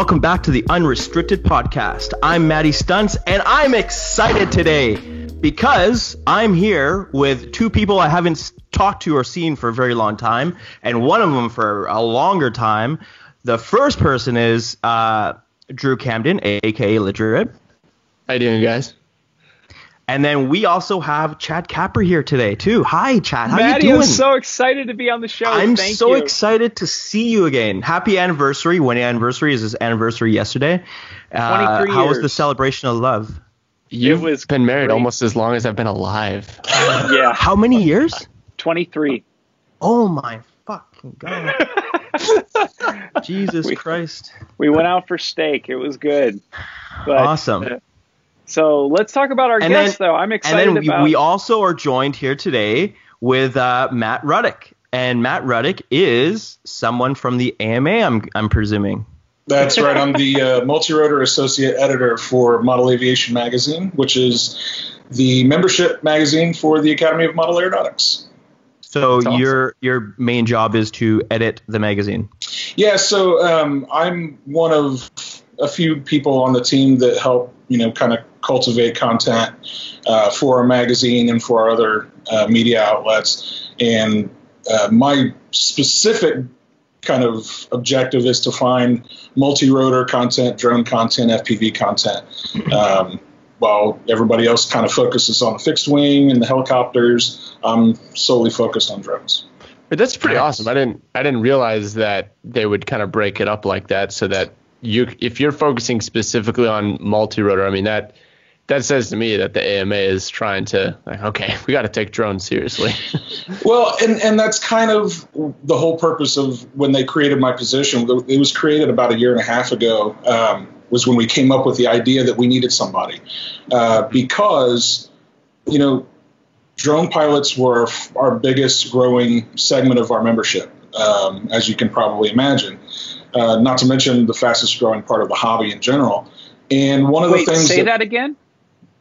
welcome back to the Unrestricted Podcast. I'm Maddie Stunts, and I'm excited today because I'm here with two people I haven't talked to or seen for a very long time, and one of them for a longer time. The first person is Drew Camden, a.k.a. Legit. How you doing, guys? And then we also have Chad Capper here today, too. Hi, Chad. How Maddie, you doing? I'm so excited to be on the show. I'm Thank so you. excited to see you again. Happy anniversary. Wedding anniversary is his anniversary yesterday. 23 How was years. the celebration of love? You've was been married great. almost as long as I've been alive. Yeah, How many years? 23. Oh, my fucking God. Jesus Christ. We went out for steak. It was good. But, Awesome. So let's talk about our And guest, then- though. I'm excited And then about. we also are joined here today with Matt Ruddick. And Matt Ruddick is someone from the AMA, I'm presuming. That's right. I'm the multi-rotor associate editor for Model Aviation Magazine, which is the membership magazine for the Academy of Model Aeronautics. So That's awesome. your main job is to edit the magazine. Yeah, so I'm one of a few people on the team that help, kind of cultivate content for our magazine and for our other media outlets. And my specific kind of objective is to find multi-rotor content, drone content, FPV content, while everybody else kind of focuses on the fixed wing and the helicopters. I'm solely focused on drones. But that's pretty awesome. I didn't realize that they would kind of break it up like that, so that if you're focusing specifically on multi-rotor, I mean that says to me that the AMA is trying to okay, we got to take drones seriously. Well, and that's kind of the whole purpose of when they created my position. It was created about a year and a half ago, was when we came up with the idea that we needed somebody. Because, drone pilots were our biggest growing segment of our membership, as you can probably imagine, not to mention the fastest growing part of the hobby in general. And one of the things say that again?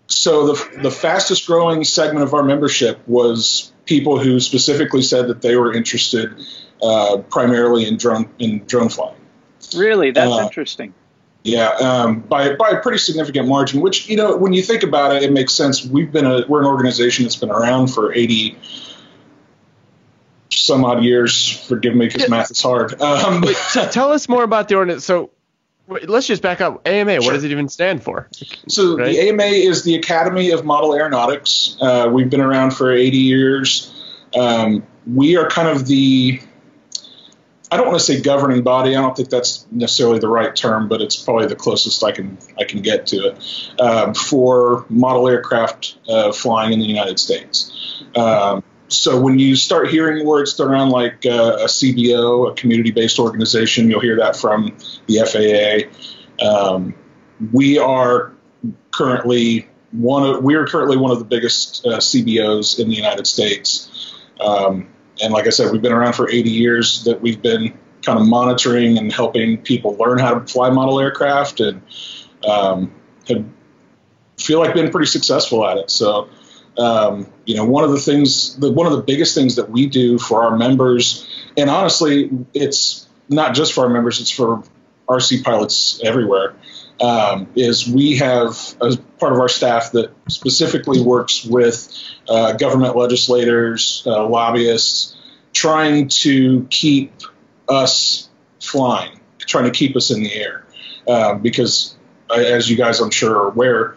So the fastest growing segment of our membership was people who specifically said that they were interested primarily in drone flying. Really? That's interesting. Yeah, by a pretty significant margin, which, when you think about it, it makes sense. We're an organization that's been around for 80 some odd years. Forgive me because math is hard. Tell us more about the ordinance. So let's just back up. AMA, Sure. What does it even stand for? So Right. The AMA is the Academy of Model Aeronautics. We've been around for 80 years. We are kind of I don't want to say governing body. I don't think that's necessarily the right term, but it's probably the closest I can get to it, for model aircraft flying in the United States. So when you start hearing words around like a CBO, a community-based organization, you'll hear that from the FAA. We are currently one of the biggest CBOs in the United States. And like I said, we've been around for 80 years that we've been kind of monitoring and helping people learn how to fly model aircraft, and feel like been pretty successful at it. So, one of the biggest things that we do for our members, and honestly, it's not just for our members, it's for RC pilots everywhere, is we have a part of our staff that specifically works with government legislators, lobbyists, trying to keep us flying, trying to keep us in the air. Because, as you guys I'm sure are aware,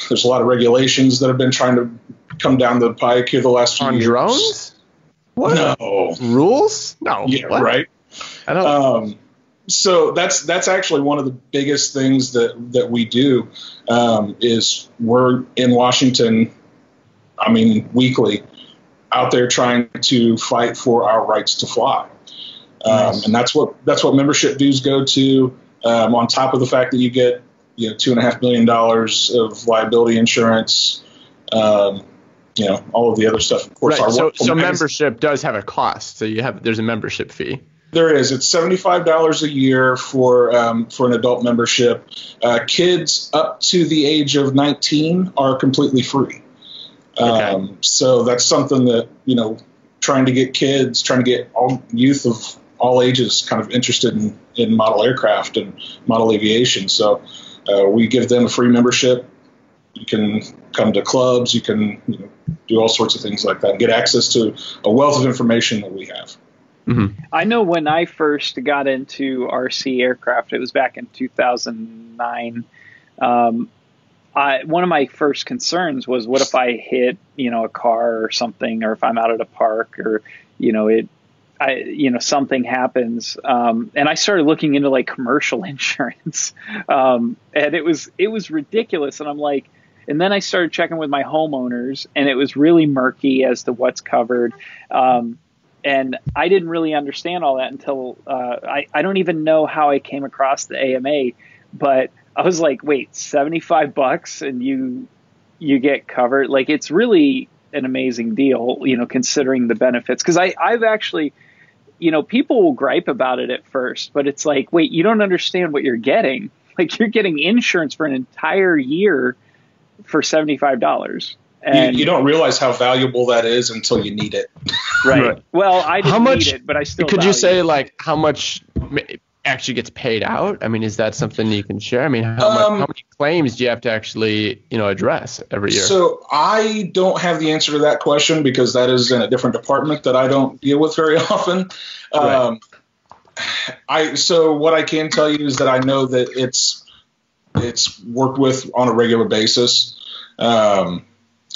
there's a lot of regulations that have been trying to come down the pike here the last few On years. drones? What? No. Rules? No. Yeah, What? right. I don't. So that's actually one of the biggest things that we do, is we're in Washington, weekly, out there trying to fight for our rights to fly. Nice. And that's what membership dues go to, on top of the fact that you get $2.5 million of liability insurance, all of the other stuff. Of course, Right. So magazine- membership does have a cost. So there's a membership fee. There is. It's $75 a year for an adult membership. Kids up to the age of 19 are completely free. Okay. So that's something that trying to get all youth of all ages kind of interested in model aircraft and model aviation. So we give them a free membership. You can come to clubs. You can do all sorts of things like that and get access to a wealth of information that we have. Mm-hmm. I know when I first got into RC aircraft, it was back in 2009. One of my first concerns was, what if I hit, a car or something, or if I'm out at a park, or, something happens. And I started looking into like commercial insurance, and it was ridiculous. And I'm like, and then I started checking with my homeowners, and it was really murky as to what's covered. And I didn't really understand all that until I don't even know how I came across the AMA, but I was like, wait, $75 and you get covered? Like, it's really an amazing deal, considering the benefits. Because I've actually, people will gripe about it at first, but it's like, wait, you don't understand what you're getting. Like, you're getting insurance for an entire year for $75. And you don't realize how valuable that is until you need it. Right. Well, I didn't need it, but I still could you say like how much actually gets paid out? I mean, is that something you can share? I mean, how many claims do you have to actually address every year? So I don't have the answer to that question because that is in a different department that I don't deal with very often. Right. So what I can tell you is that I know that it's worked with on a regular basis.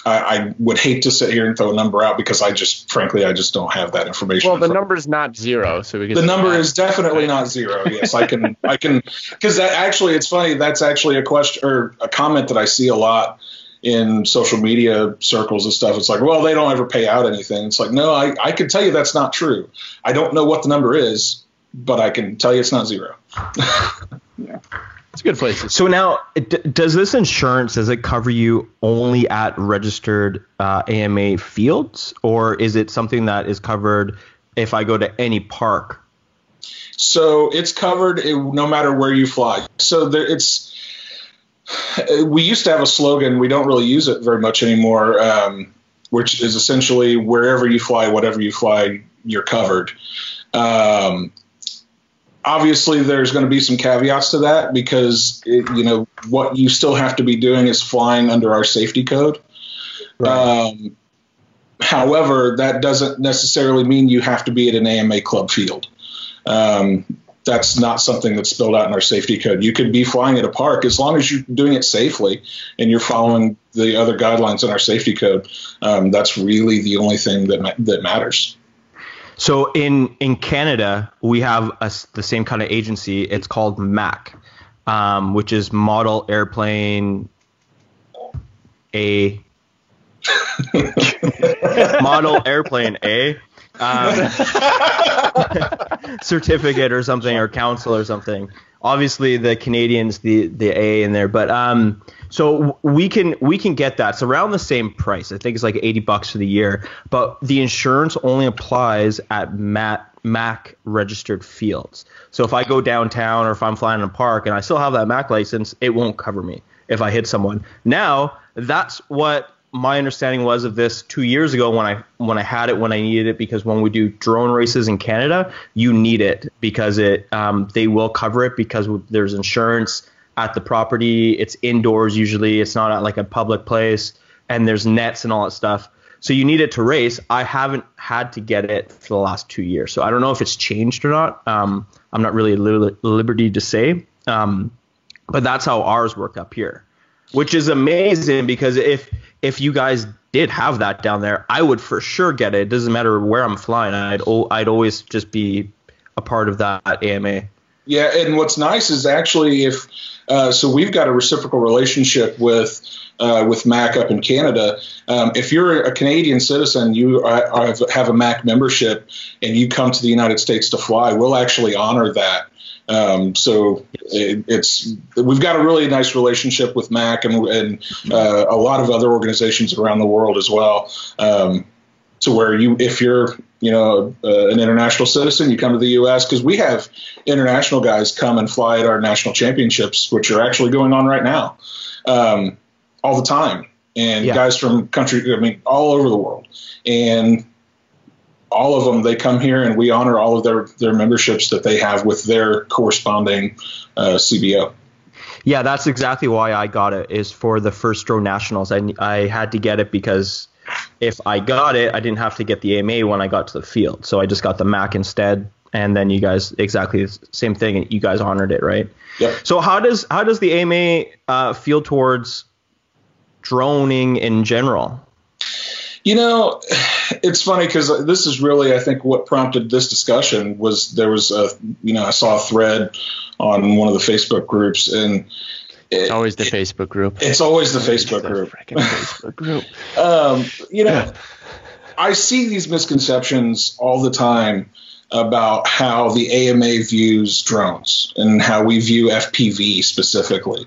I would hate to sit here and throw a number out because frankly, I just don't have that information. Well, the number's not zero, so we can. The number is definitely not zero. Yes, I can, because actually, it's funny. That's actually a question or a comment that I see a lot in social media circles and stuff. It's like, well, they don't ever pay out anything. It's like, no, I can tell you that's not true. I don't know what the number is, but I can tell you it's not zero. Yeah. It's a good place. So now, does this insurance, does it cover you only at registered AMA fields, or is it something that is covered if I go to any park? So it's covered no matter where you fly. So we used to have a slogan. We don't really use it very much anymore, which is essentially wherever you fly, whatever you fly, you're covered. Obviously, there's going to be some caveats to that because, what you still have to be doing is flying under our safety code. Right. However, that doesn't necessarily mean you have to be at an AMA club field. That's not something that's spelled out in our safety code. You could be flying at a park as long as you're doing it safely and you're following the other guidelines in our safety code. That's really the only thing that matters. So in Canada, we have the same kind of agency. It's called MAC, which is Model Airplane A. Model Airplane A. Certificate or something, or council or something. Obviously, the Canadians, the A in there, but so we can get that. It's around the same price. I think it's like $80 for the year, but the insurance only applies at MAC registered fields. So if I go downtown or if I'm flying in a park and I still have that MAC license, it won't cover me if I hit someone. Now, that's what my understanding was of this 2 years ago when I had it, when I needed it, because when we do drone races in Canada, you need it because they will cover it because there's insurance at the property. It's indoors usually. It's not at like a public place, and there's nets and all that stuff. So you need it to race. I haven't had to get it for the last 2 years, so I don't know if it's changed or not. I'm not really at liberty to say, but that's how ours work up here, which is amazing because if you guys did have that down there, I would for sure get it. It doesn't matter where I'm flying. I'd always just be a part of that AMA. Yeah, and what's nice is actually so we've got a reciprocal relationship with MAC up in Canada. If you're a Canadian citizen, you have a MAC membership, and you come to the United States to fly, we'll actually honor that. So we've got a really nice relationship with MAC and a lot of other organizations around the world as well. To where if you're an international citizen, you come to the U.S. because we have international guys come and fly at our national championships, which are actually going on right now, all the time, and guys from all over the world. And all of them, they come here and we honor all of their memberships that they have with their corresponding CBO. Yeah, that's exactly why I got it, is for the First Drone Nationals. I had to get it because if I got it, I didn't have to get the AMA when I got to the field. So I just got the MAC instead. And then you guys, exactly the same thing, you guys honored it, right? Yep. So how does the AMA feel towards droning in general? It's funny because this is really, I think, what prompted this discussion was there was I saw a thread on one of the Facebook groups, and it's always the Facebook group. It's always the Facebook group. Freaking Facebook group. I see these misconceptions all the time about how the AMA views drones and how we view FPV specifically.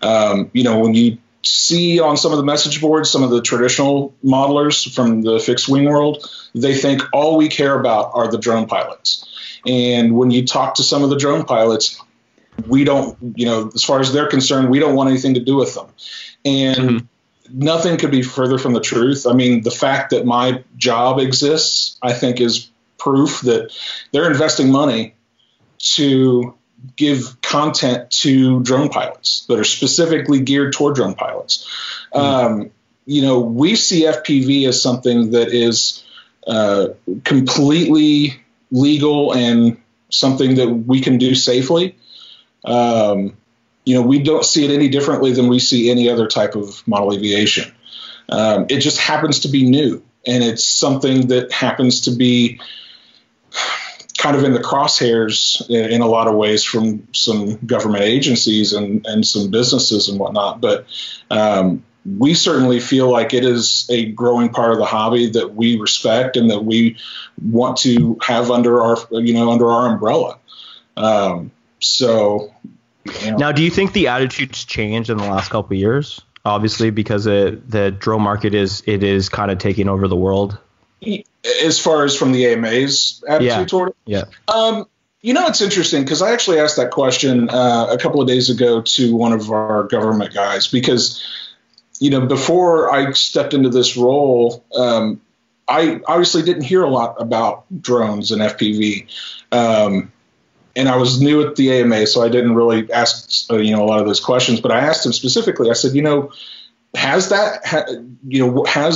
When you see on some of the message boards, some of the traditional modelers from the fixed wing world, they think all we care about are the drone pilots. And when you talk to some of the drone pilots, we don't, as far as they're concerned, we don't want anything to do with them. And nothing could be further from the truth. I mean, the fact that my job exists, I think, is proof that they're investing money to give content to drone pilots that are specifically geared toward drone pilots. We see FPV as something that is completely legal and something that we can do safely. We don't see it any differently than we see any other type of model aviation. It just happens to be new, and it's something that happens to be kind of in the crosshairs in a lot of ways from some government agencies and some businesses and whatnot. But we certainly feel like it is a growing part of the hobby that we respect and that we want to have under our umbrella. Now, do you think the attitude's changed in the last couple of years? Obviously, because the drone market is kind of taking over the world. As far as from the AMA's attitude toward it? Yeah. It's interesting because I actually asked that question a couple of days ago to one of our government guys because, before I stepped into this role, I obviously didn't hear a lot about drones and FPV. And I was new at the AMA, so I didn't really ask, a lot of those questions. But I asked him specifically, I said, has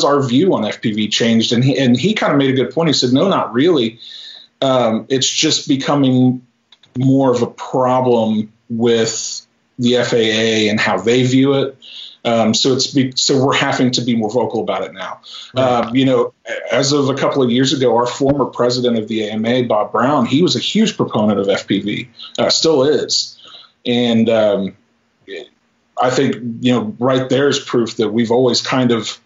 our view on FPV changed? And he kind of made a good point. He said, no, not really. It's just becoming more of a problem with the FAA and how they view it. So we're having to be more vocal about it now. Right. As of a couple of years ago, our former president of the AMA, Bob Brown, he was a huge proponent of FPV, still is. And I think, right there is proof that we've always kind of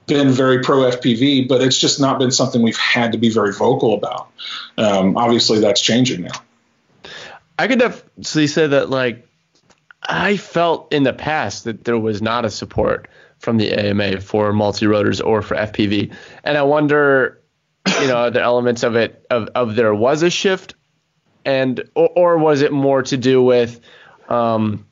been very pro FPV, but it's just not been something we've had to be very vocal about. Obviously, that's changing now. I could definitely say that, I felt in the past that there was not a support from the AMA for multi-rotors or for FPV. And I wonder, the elements of it, of there was a shift, or was it more to do with kind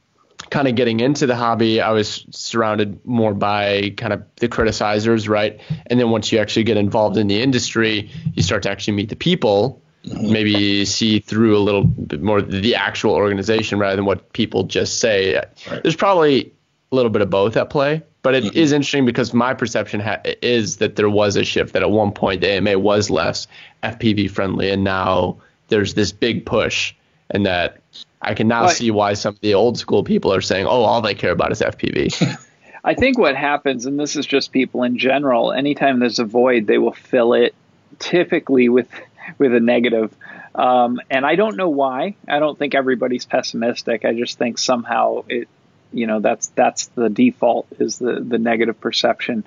of getting into the hobby? I was surrounded more by kind of the criticizers, right? And then once you actually get involved in the industry, you start to actually meet the people, maybe see through a little bit more the actual organization rather than what people just say. Right. There's probably a little bit of both at play, but it is interesting because my perception is that there was a shift, that at one point the AMA was less FPV friendly, and now there's this big push, and that I can now see why some of the old school people are saying, oh, all they care about is FPV. I think what happens, and this is just people in general, anytime there's a void, they will fill it typically with a negative. And I don't know why. I don't think everybody's pessimistic. I just think somehow that's the default, is the negative perception.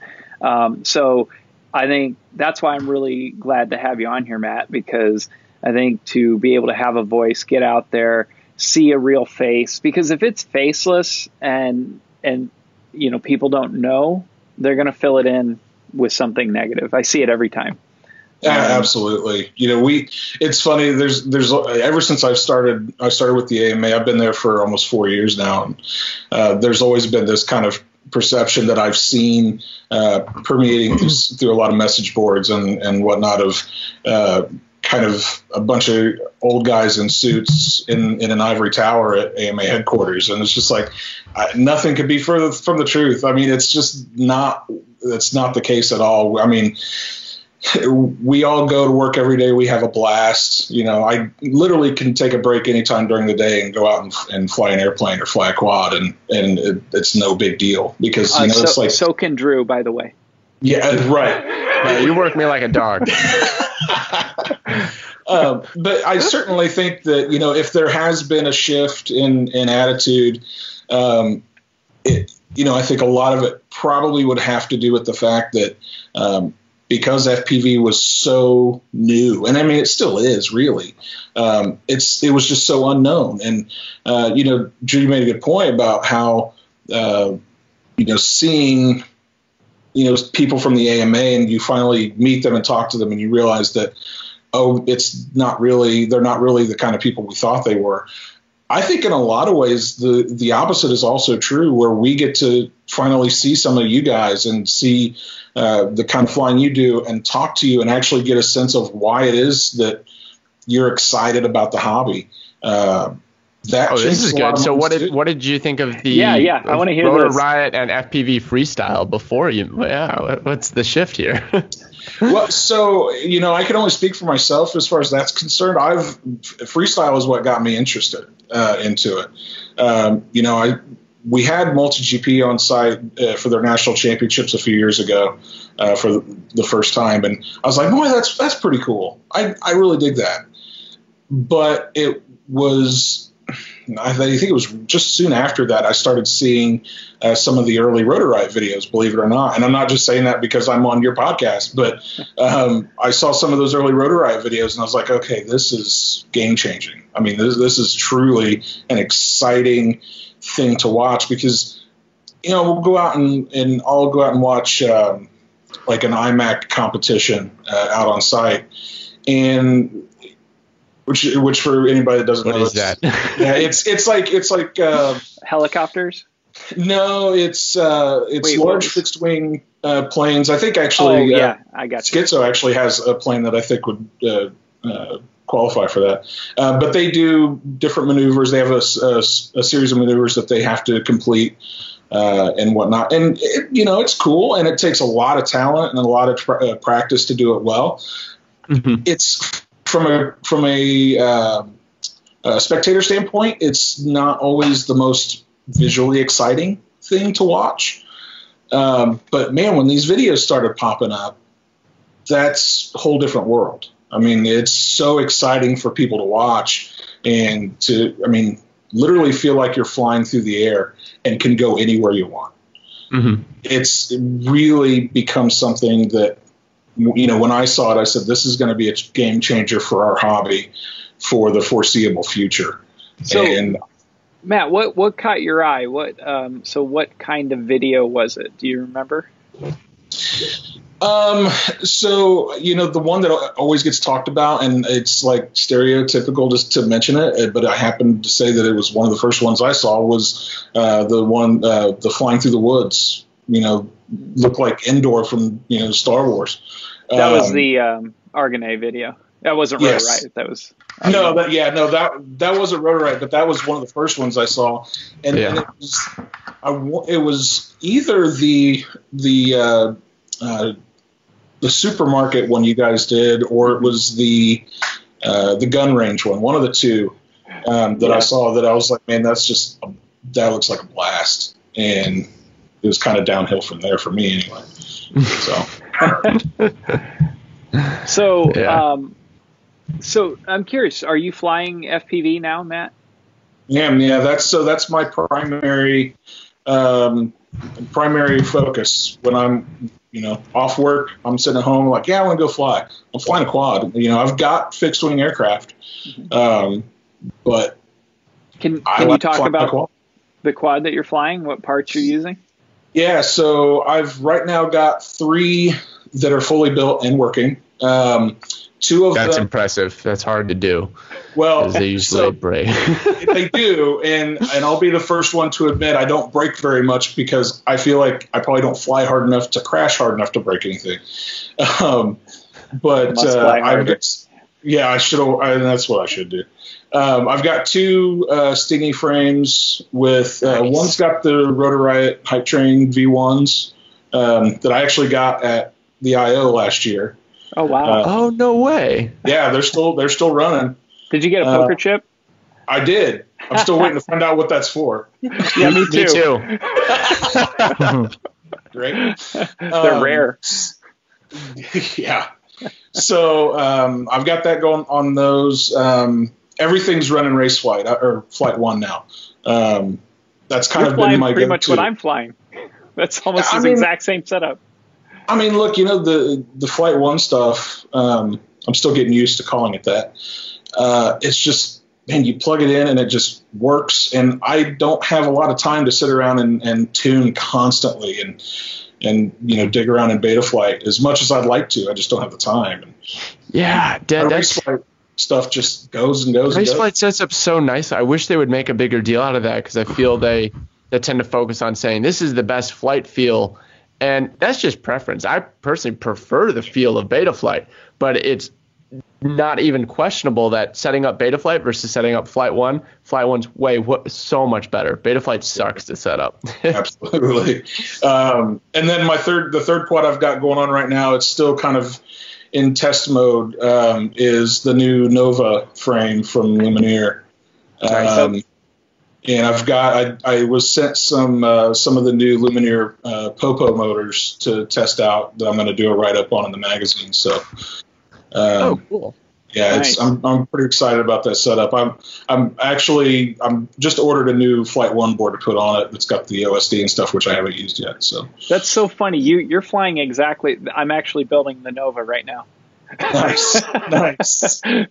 So I think that's why I'm really glad to have you on here, Matt, because I think to be able to have a voice, get out there, see a real face, because if it's faceless and people don't know, they're going to fill it in with something negative. I see it every time. Absolutely. It's funny. There's ever since I started with the AMA, I've been there for almost 4 years now. And there's always been this kind of perception that I've seen permeating through a lot of message boards and whatnot of kind of a bunch of old guys in suits in an ivory tower at AMA headquarters. And it's just like, nothing could be further from the truth. I mean, it's just not, that's not the case at all. I mean, we all go to work every day. We have a blast. You know, I literally can take a break anytime during the day and go out and fly an airplane or fly a quad. And it's no big deal because, you know, it's like. So can Drew, by the way. Yeah, right. Yeah, you work me like a dog. But I certainly think that, you know, if there has been a shift in attitude, you know, I think a lot of it probably would have to do with the fact that because FPV was so new, and I mean, it still is really, it was just so unknown. And, you know, Drew made a good point about how, you know, seeing, you know, people from the AMA and you finally meet them and talk to them and you realize that, oh, they're not really the kind of people we thought they were. I think in a lot of ways, the opposite is also true, where we get to finally see some of you guys and see the kind of flying you do and talk to you and actually get a sense of why it is that you're excited about the hobby. This is good. So what did you think of the I want to hear Rotor this. Riot and FPV freestyle before you? Yeah, what's the shift here? Well, so, you know, I can only speak for myself as far as that's concerned. Freestyle is what got me interested into it. You know, we had MultiGP on site for their national championships a few years ago for the first time, and I was like, boy, that's pretty cool. I really dig that. But it was, I think it was just soon after that I started seeing some of the early Rotor Riot videos, believe it or not. And I'm not just saying that because I'm on your podcast, but I saw some of those early Rotor Riot videos and I was like, okay, this is game changing. I mean, this is truly an exciting thing to watch because, you know, we'll go out and I'll go out and watch like an IMAC competition out on site. And which for anybody that doesn't know, what is that? Yeah, it's like helicopters. No, it's large fixed wing planes. I think actually, I got you. Schizo actually has a plane that I think would qualify for that. But they do different maneuvers. They have a series of maneuvers that they have to complete and whatnot. And you know, it's cool, and it takes a lot of talent and a lot of practice to do it well. Mm-hmm. It's from a spectator standpoint, it's not always the most visually exciting thing to watch. But man, when these videos started popping up, that's a whole different world. I mean, it's so exciting for people to watch and literally feel like you're flying through the air and can go anywhere you want. Mm-hmm. It really becomes something that, you know, when I saw it, I said, this is going to be a game changer for our hobby for the foreseeable future. So, and Matt, what caught your eye? What kind of video was it? Do you remember? So, you know, the one that always gets talked about, and it's like stereotypical just to mention it, but I happened to say that it was one of the first ones I saw was the Flying Through the Woods, you know, looked like Endor from, you know, Star Wars. That was the Argonaut video. That wasn't Rotor Riot. That was that wasn't Rotor Riot, but that was one of the first ones I saw, and it was either the supermarket one you guys did, or it was the gun range one of the two that I saw that I was like, man, that looks like a blast, and it was kind of downhill from there for me anyway. So I'm curious, are you flying FPV now, Matt? Yeah, that's my primary focus when I'm, you know, off work. I'm sitting at home like, I want to go fly. I'm flying a quad. You know, I've got fixed wing aircraft, but can you talk about the quad that you're flying? What parts you're using? Yeah, so I've right now got 3 that are fully built and working. Two of That's them. impressive. That's hard to do. Well, Because they usually break. they do, and I'll be the first one to admit I don't brake very much because I feel like I probably don't fly hard enough to crash hard enough to break anything. But yeah, I should have. That's what I should do. I've got two Stingy frames with one's got the Rotor Riot Hype Train V1s that I actually got at the I/O last year. Oh wow! Oh no way! Yeah, they're still running. Did you get a poker chip? I did. I'm still waiting to find out what that's for. Yeah, me too. Great. They're rare. Yeah. So I've got that going on those. Everything's running race flight or flight one now. That's kind of been my pretty much go-to. what I'm flying. That's almost the exact same setup. I mean, look, the flight one stuff. I'm still getting used to calling it that. It's just, man, you plug it in and it just works. And I don't have a lot of time to sit around and tune constantly and dig around in Betaflight as much as I'd like to. I just don't have the time. And yeah, race flight stuff just goes and goes. Race flight sets up so nice. I wish they would make a bigger deal out of that because I feel they tend to focus on saying this is the best flight feel. And that's just preference. I personally prefer the feel of Betaflight, but it's not even questionable that setting up Betaflight versus setting up Flight 1, Flight 1's so much better. Betaflight sucks to set up. Absolutely. And then the third quad I've got going on right now, it's still kind of in test mode, is the new Nova frame from Lumineer. And I was sent some of the new Lumineer Popo motors to test out that I'm going to do a write-up on in the magazine. So, cool. Yeah, nice. I'm pretty excited about that setup. I'm just ordered a new Flight 1 board to put on it. It's got the OSD and stuff, which I haven't used yet. So that's so funny. You're flying exactly. I'm actually building the Nova right now. Nice.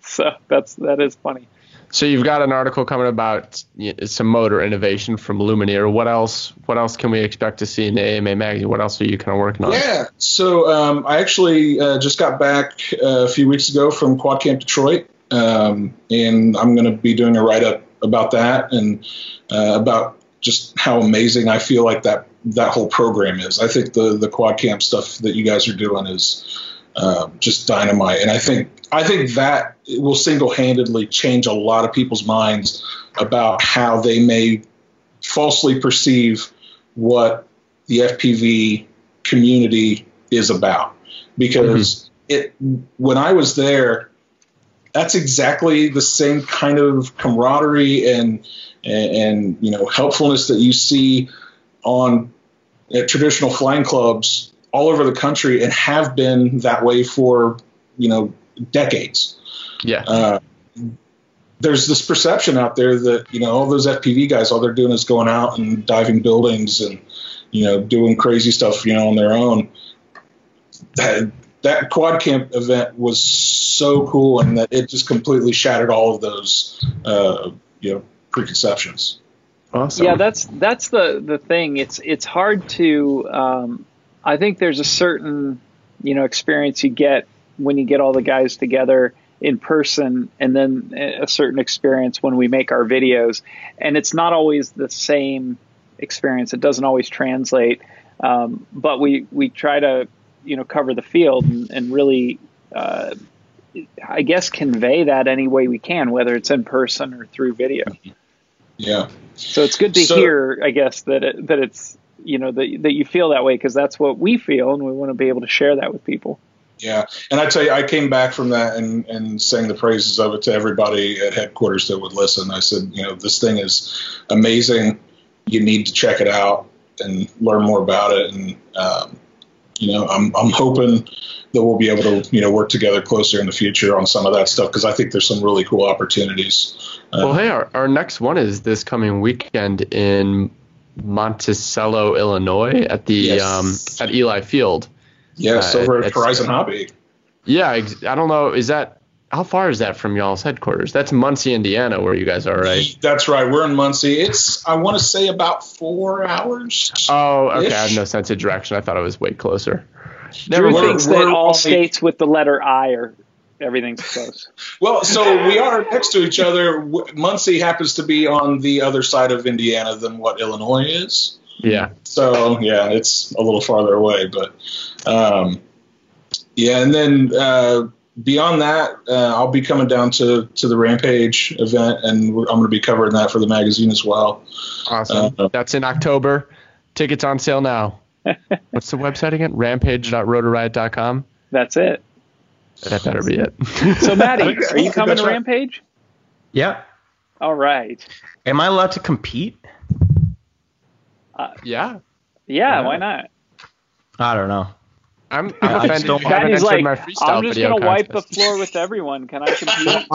So that is funny. So you've got an article coming about some motor innovation from Lumineer. What else can we expect to see in the AMA magazine? What else are you kind of working on? Yeah, so I actually just got back a few weeks ago from Quad Camp Detroit, and I'm going to be doing a write-up about that and about just how amazing I feel like that whole program is. I think the Quad Camp stuff that you guys are doing is just dynamite, and I think that it will single-handedly change a lot of people's minds about how they may falsely perceive what the FPV community is about. Because when I was there, that's exactly the same kind of camaraderie and helpfulness that you see on traditional flying clubs all over the country and have been that way for decades. Yeah. There's this perception out there that all those FPV guys, all they're doing is going out and diving buildings and doing crazy stuff on their own. That Quad Camp event was so cool, and that it just completely shattered all of those preconceptions. Awesome. Yeah, that's the thing. It's hard to. I think there's a certain experience you get when you get all the guys together in person, and then a certain experience when we make our videos, and it's not always the same experience. It doesn't always translate, but we try to cover the field and really I guess convey that any way we can, whether it's in person or through video. Yeah. So it's good to hear, I guess, that it's that you feel that way, because that's what we feel, and we want to be able to share that with people. Yeah, and I tell you, I came back from that and sang the praises of it to everybody at headquarters that would listen. I said, this thing is amazing. You need to check it out and learn more about it. And I'm hoping that we'll be able to work together closer in the future on some of that stuff, because I think there's some really cool opportunities. Well, hey, our next one is this coming weekend in Monticello, Illinois, at the at Eli Field. Yes, over at Horizon Hobby. Yeah, I don't know. How far is that from y'all's headquarters? That's Muncie, Indiana, where you guys are, right? That's right. We're in Muncie. It's, I want to say, about 4 hours. Oh, okay. I have no sense of direction. I thought it was way closer. Drew thinks that all states with the letter I are Everything's close. Well, so we are next to each other. Muncie happens to be on the other side of Indiana than what Illinois is. Yeah. So, yeah, it's a little farther away. But, yeah, and then beyond that, I'll be coming down to the Rampage event, and I'm going to be covering that for the magazine as well. Awesome. That's in October. Tickets on sale now. What's the website again? Rampage.rotoriot.com. That's it. That better be it. So, Maddie, are you coming to Rampage? Yeah. All right. Am I allowed to compete? Yeah. Yeah, why not? I don't know. I'm offended. Maddie's like, my freestyle I'm just video going to wipe the contest. floor with everyone. Can I compete?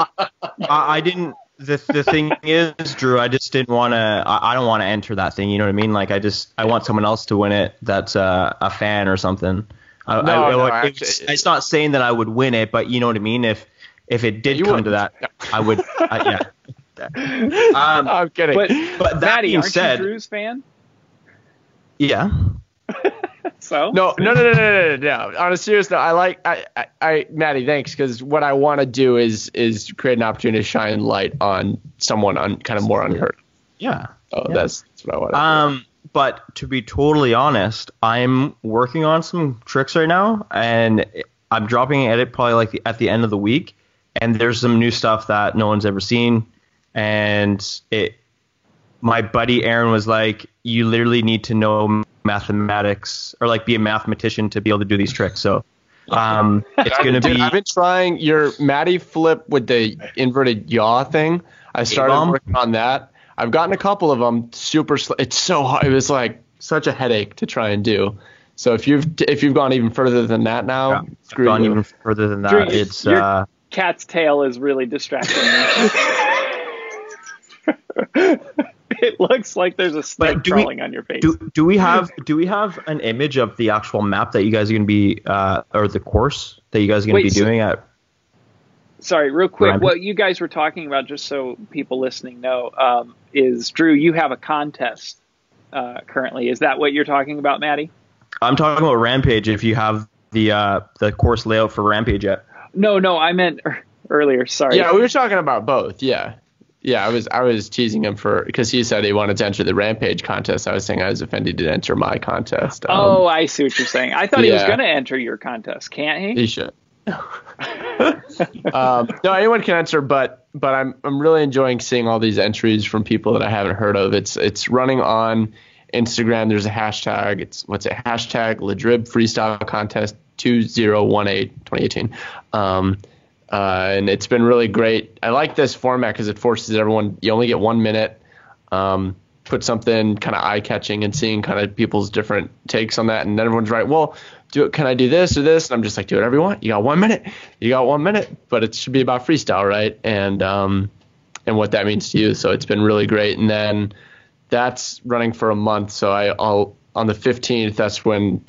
I didn't. The thing is, Drew, I just didn't want to. I don't want to enter that thing. You know what I mean? Like, I want someone else to win it. That's a fan or something. It's not saying that I would win it, but you know what I mean. If it did come to that, I would. Yeah. I'm kidding. But that Maddie, being aren't said, you Drew's fan? yeah. So No. On a serious note, I Maddie, thanks, because what I want to do is create an opportunity to shine light on someone kind of more unheard. Yeah. Oh, yeah. That's what I want. But to be totally honest, I'm working on some tricks right now, and I'm dropping an edit probably like at the end of the week. And there's some new stuff that no one's ever seen, and my buddy Aaron was like, "You literally need to know mathematics or like be a mathematician to be able to do these tricks." So it's gonna be. I've been trying your Maddie flip with the inverted yaw thing. I started working on that. I've gotten a couple of them. It's so hard. It was like such a headache to try and do. So if you've gone even further than that now, screw you. Gone even further than that. Drew, it's your cat's tail is really distracting me. It looks like there's a snake crawling on your face. Do we have an image of the actual map that you guys are going to be or the course that you guys are going to be doing at? Sorry, real quick. Rampage? What you guys were talking about, just so people listening know, is Drew. You have a contest currently. Is that what you're talking about, Maddie? I'm talking about Rampage. If you have the course layout for Rampage yet? No, I meant earlier. Sorry. Yeah, we were talking about both. Yeah. I was teasing him because he said he wanted to enter the Rampage contest. I was saying I was offended to enter my contest. I see what you're saying. I thought he was going to enter your contest. Can't he? He should. No, anyone can enter, but I'm really enjoying seeing all these entries from people that I haven't heard of. It's running on Instagram. There's a hashtag. Hashtag Ladrib Freestyle Contest 2018. And it's been really great. I like this format because it forces everyone. You only get 1 minute. Put something kind of eye-catching and seeing kind of people's different takes on that, and then everyone's right. Well, can I do this or this? And I'm just like, do whatever you want. You got 1 minute. But it should be about freestyle, right? And what that means to you. So it's been really great. And then that's running for a month. So I'll on the 15th. That's when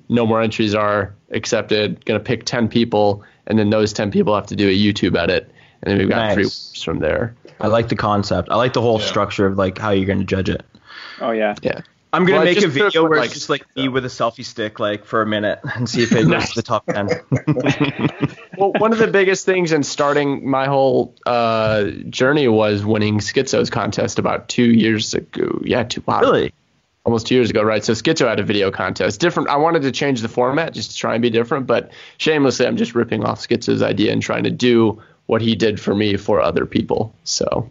no more entries are accepted. Going to pick 10 people, and then those 10 people have to do a YouTube edit, and then we've got 3 weeks from there. I like the concept. I like the whole structure of like how you're going to judge it. Oh yeah. Yeah. I'm going to make a video where it's just like me with a selfie stick like for a minute and see if it goes to the top 10. Well, one of the biggest things in starting my whole journey was winning Schizo's contest about 2 years ago. Yeah, Really? Almost 2 years ago, right? So Schizo had a video contest. Different. I wanted to change the format just to try and be different, but shamelessly, I'm just ripping off Schizo's idea and trying to do what he did for me for other people. So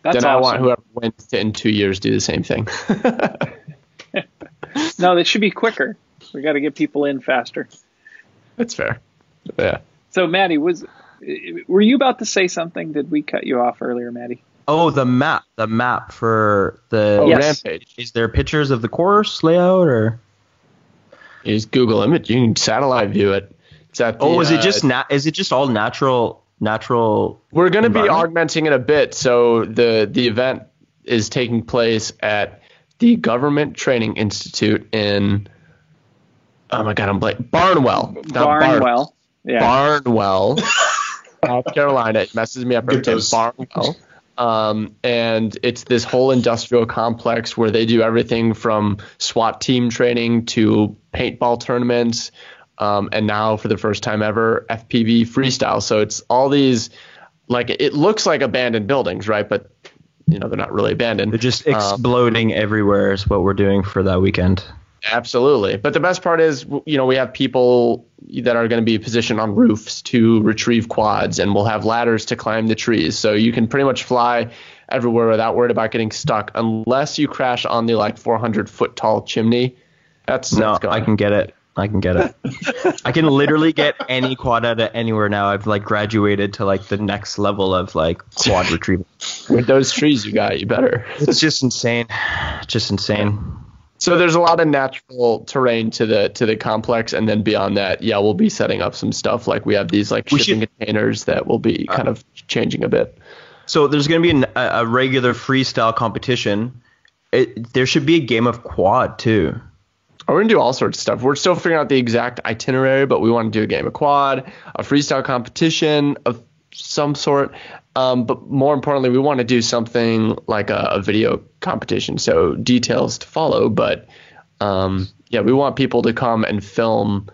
That's then awesome. I want whoever wins to in 2 years do the same thing. No, that should be quicker. We got to get people in faster. That's fair. Yeah. So, Maddie, were you about to say something? Did we cut you off earlier, Maddie? Oh, the map for the Rampage. Is there pictures of the course layout or? You just Google image. You can satellite view it. It's at the, is it just is it just all natural? We're going to be augmenting it a bit. So the event is taking place at the Government Training Institute in. Oh my God, I'm blank. Barnwell. Barnwell. Yeah. Barnwell, South Carolina. It messes me up every time. Barnwell. And it's this whole industrial complex where they do everything from SWAT team training to paintball tournaments, and now for the first time ever, FPV freestyle. So it's all these, like, it looks like abandoned buildings, right? But they're not really abandoned. They're just exploding everywhere is what we're doing for that weekend. Absolutely. But the best part is, we have people that are going to be positioned on roofs to retrieve quads, and we'll have ladders to climb the trees. So you can pretty much fly everywhere without worried about getting stuck, unless you crash on the 400-foot tall chimney. That's gone. I can get it. I can literally get any quad out of anywhere now. I've graduated to the next level of quad retrieval. With those trees you got, you better. It's just insane. Just insane. So there's a lot of natural terrain to the complex, and then beyond that, we'll be setting up some stuff. We have these shipping containers that will be kind of changing a bit. So there's going to be a regular freestyle competition. There should be a game of quad too. We're going to do all sorts of stuff. We're still figuring out the exact itinerary, but we want to do a game of quad, a freestyle competition of some sort. But more importantly, we want to do something like a video competition. So details to follow. But we want people to come and film,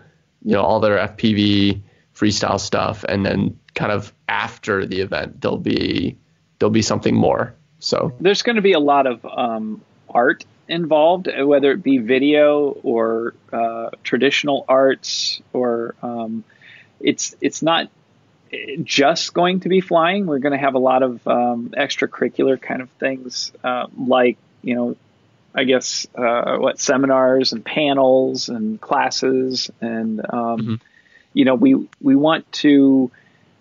all their FPV freestyle stuff. And then kind of after the event, there'll be something more. So there's going to be a lot of art involved, whether it be video or traditional arts, or it's not just going to be flying. We're going to have a lot of extracurricular kind of things, seminars and panels and classes, and we want to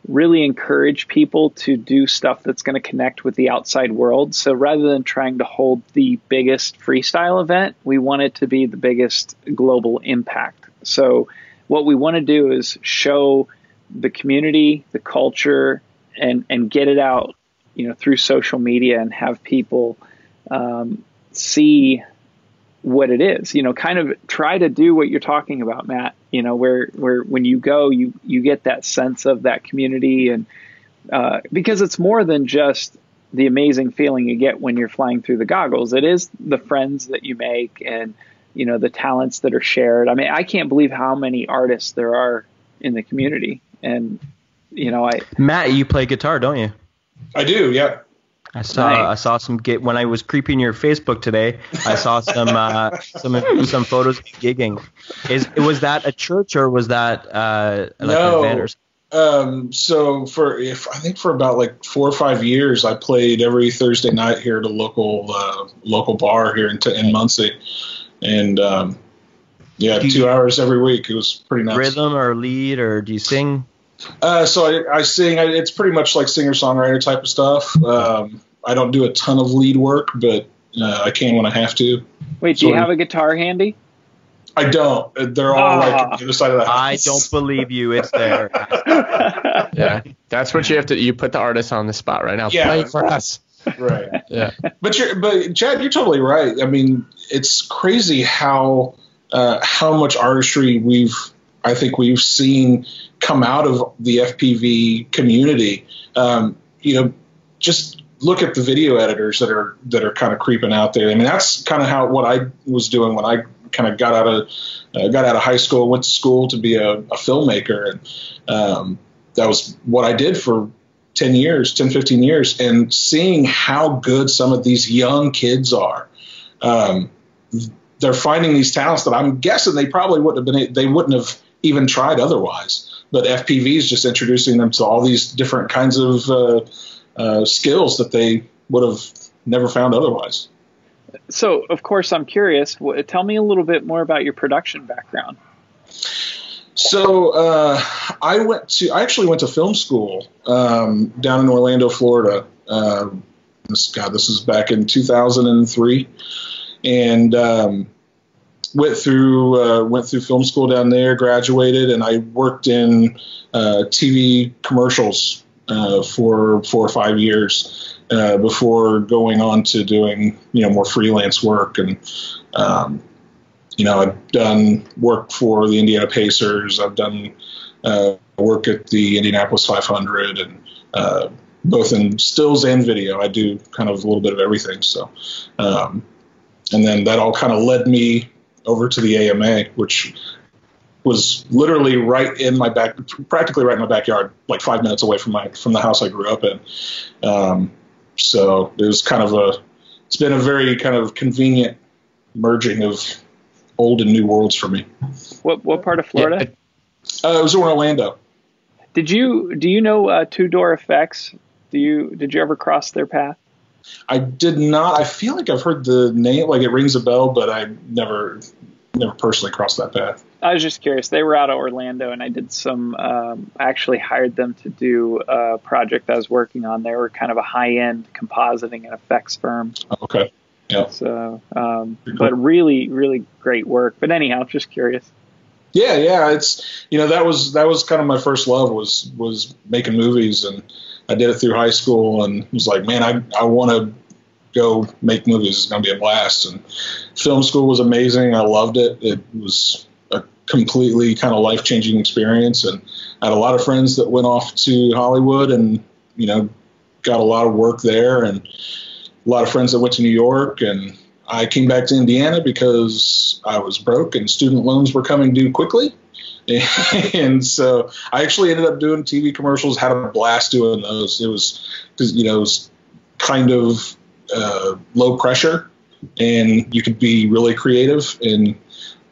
really encourage people to do stuff that's going to connect with the outside world. So rather than trying to hold the biggest freestyle event, we want it to be the biggest global impact. So what we want to do is show the community, the culture, and get it out, through social media, and have people see what it is, kind of try to do what you're talking about, Matt, where when you go, you get that sense of that community, and because it's more than just the amazing feeling you get when you're flying through the goggles. It is the friends that you make, and, the talents that are shared. I mean, I can't believe how many artists there are in the community. And, Matt, you play guitar, don't you? I do. Yeah. I saw some when I was creeping your Facebook today. I saw some photos of you gigging. Was that a church, or was that no? An event? So for about 4 or 5 years, I played every Thursday night here at a local bar here in Muncie, and 2 hours every week. It was pretty nice. Rhythm or lead, or do you sing? So I sing. It's pretty much like singer-songwriter type of stuff. I don't do a ton of lead work, but I can when I have to. Wait, do you have a guitar handy? I don't. They're all on the other side of the house. I don't believe you. It's there. Yeah, that's what you have to. You put the artist on the spot right now. Yeah, play for us. Right. Yeah. But Chad, you're totally right. I mean, it's crazy how much artistry I think we've seen come out of the FPV community. Just look at the video editors that are kind of creeping out there. I mean, that's kind of what I was doing when I kind of got out of high school, went to school to be a filmmaker, and that was what I did for 10, 15 years. And seeing how good some of these young kids are, they're finding these talents that I'm guessing they probably wouldn't have even tried otherwise. But FPV is just introducing them to all these different kinds of skills that they would have never found otherwise. So, of course, I'm curious. Tell me a little bit more about your production background. So I actually went to film school down in Orlando, Florida. This is back in 2003, and went through film school down there, graduated, and I worked in TV commercials for 4 or 5 years before going on to doing more freelance work. And I've done work for the Indiana Pacers. I've done work at the Indianapolis 500, and both in stills and video. I do kind of a little bit of everything. So, and then that all kind of led me over to the AMA, which was literally practically right in my backyard, like 5 minutes away from the house I grew up in. So it was it's been a very kind of convenient merging of old and new worlds for me. What part of Florida? It was in Orlando. Do you know Two Door Effects? Did you ever cross their path? I did not. I feel like I've heard the name, like it rings a bell, but I never personally crossed that path. I was just curious. They were out of Orlando, and I did I actually hired them to do a project I was working on. They were kind of a high-end compositing and effects firm. Okay. Yeah. So, but really, really great work. But anyhow, just curious. Yeah. It's, that was kind of my first love was making movies, and I did it through high school, and was like, man, I want to go make movies. It's going to be a blast. And film school was amazing. I loved it. It was a completely kind of life-changing experience. And I had a lot of friends that went off to Hollywood and, got a lot of work there, and a lot of friends that went to New York. And I came back to Indiana because I was broke and student loans were coming due quickly. And so I actually ended up doing TV commercials, had a blast doing those. It was, it was kind of low pressure, and you could be really creative. And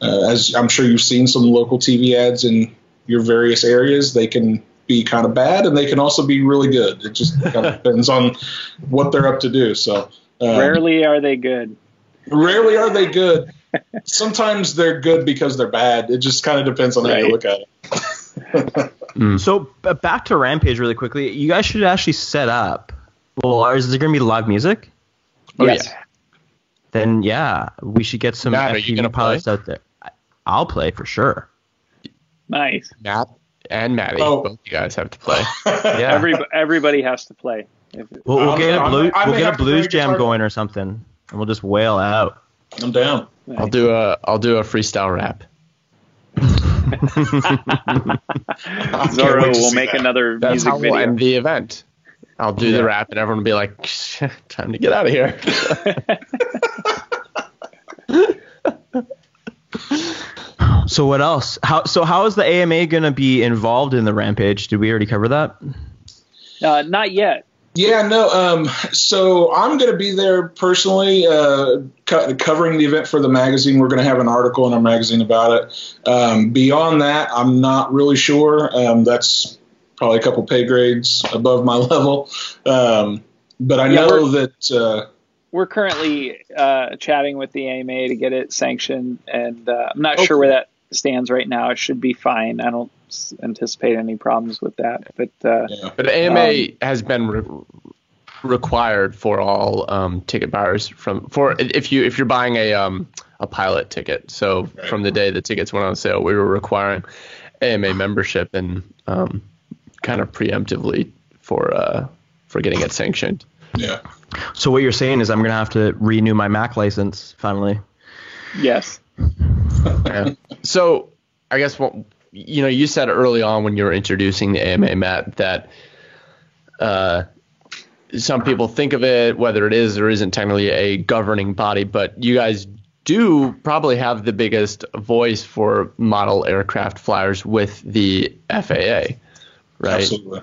as I'm sure you've seen some local TV ads in your various areas, they can be kind of bad, and they can also be really good. It just kind of depends on what they're up to do. So rarely are they good. Rarely are they good. Sometimes they're good because they're bad. It just kind of depends on how you look at it. So back to Rampage really quickly. You guys should actually set up. Well, is there going to be live music? Oh, yes. yeah. Then, yeah, we should get some Matt, are you gonna pilots play? out there. I'll play for sure. Nice. Matt and Maddie, both you guys have to play. Yeah. Everybody has to play. We'll get a blues jam guitar. going or something, and we'll just wail out. I'm down. Nice. I'll do a freestyle rap. Zorro will make another That's music how video. we'll end the event. I'll do the rap, and everyone will be like, "Time to get out of here." So what else? How is the AMA going to be involved in the Rampage? Did we already cover that? Not yet. Yeah, no. So I'm going to be there personally, covering the event for the magazine. We're going to have an article in our magazine about it. Beyond that, I'm not really sure. That's probably a couple pay grades above my level. But I know that we're currently chatting with the AMA to get it sanctioned, and I'm not sure where that stands right now. It should be fine. I don't anticipate any problems with that. But AMA has been required for all ticket buyers if you're buying a pilot ticket. So from the day the tickets went on sale, we were requiring AMA membership, and kind of preemptively for getting it sanctioned. Yeah. So what you're saying is I'm going to have to renew my Mac license finally. yes. Yeah. So I guess you said early on when you were introducing the AMA, Matt, that some people think of it, whether it is or isn't technically a governing body, but you guys do probably have the biggest voice for model aircraft flyers with the FAA, right? Absolutely.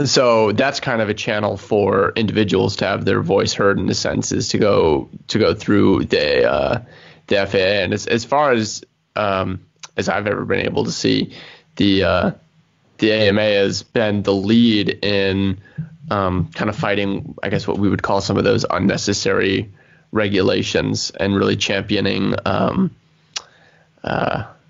So that's kind of a channel for individuals to have their voice heard, in the sense is to go through the FAA. And as far as I've ever been able to see, the AMA has been the lead in kind of fighting, I guess, what we would call some of those unnecessary regulations, and really championing the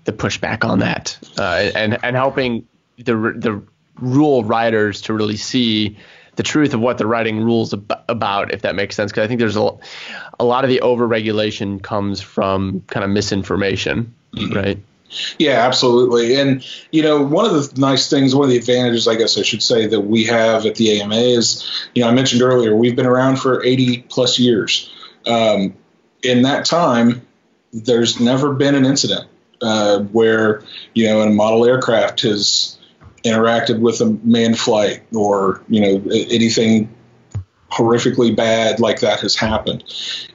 pushback on that, and helping the rule writers to really see the truth of what they're writing rules about, if that makes sense. Because I think there's a lot of the over-regulation comes from kind of misinformation, right? Yeah, absolutely. And, one of the nice things, one of the advantages, I guess I should say, that we have at the AMA is, I mentioned earlier, we've been around for 80 plus years. In that time, there's never been an incident where, a model aircraft has interacted with a manned flight, or anything horrifically bad like that has happened.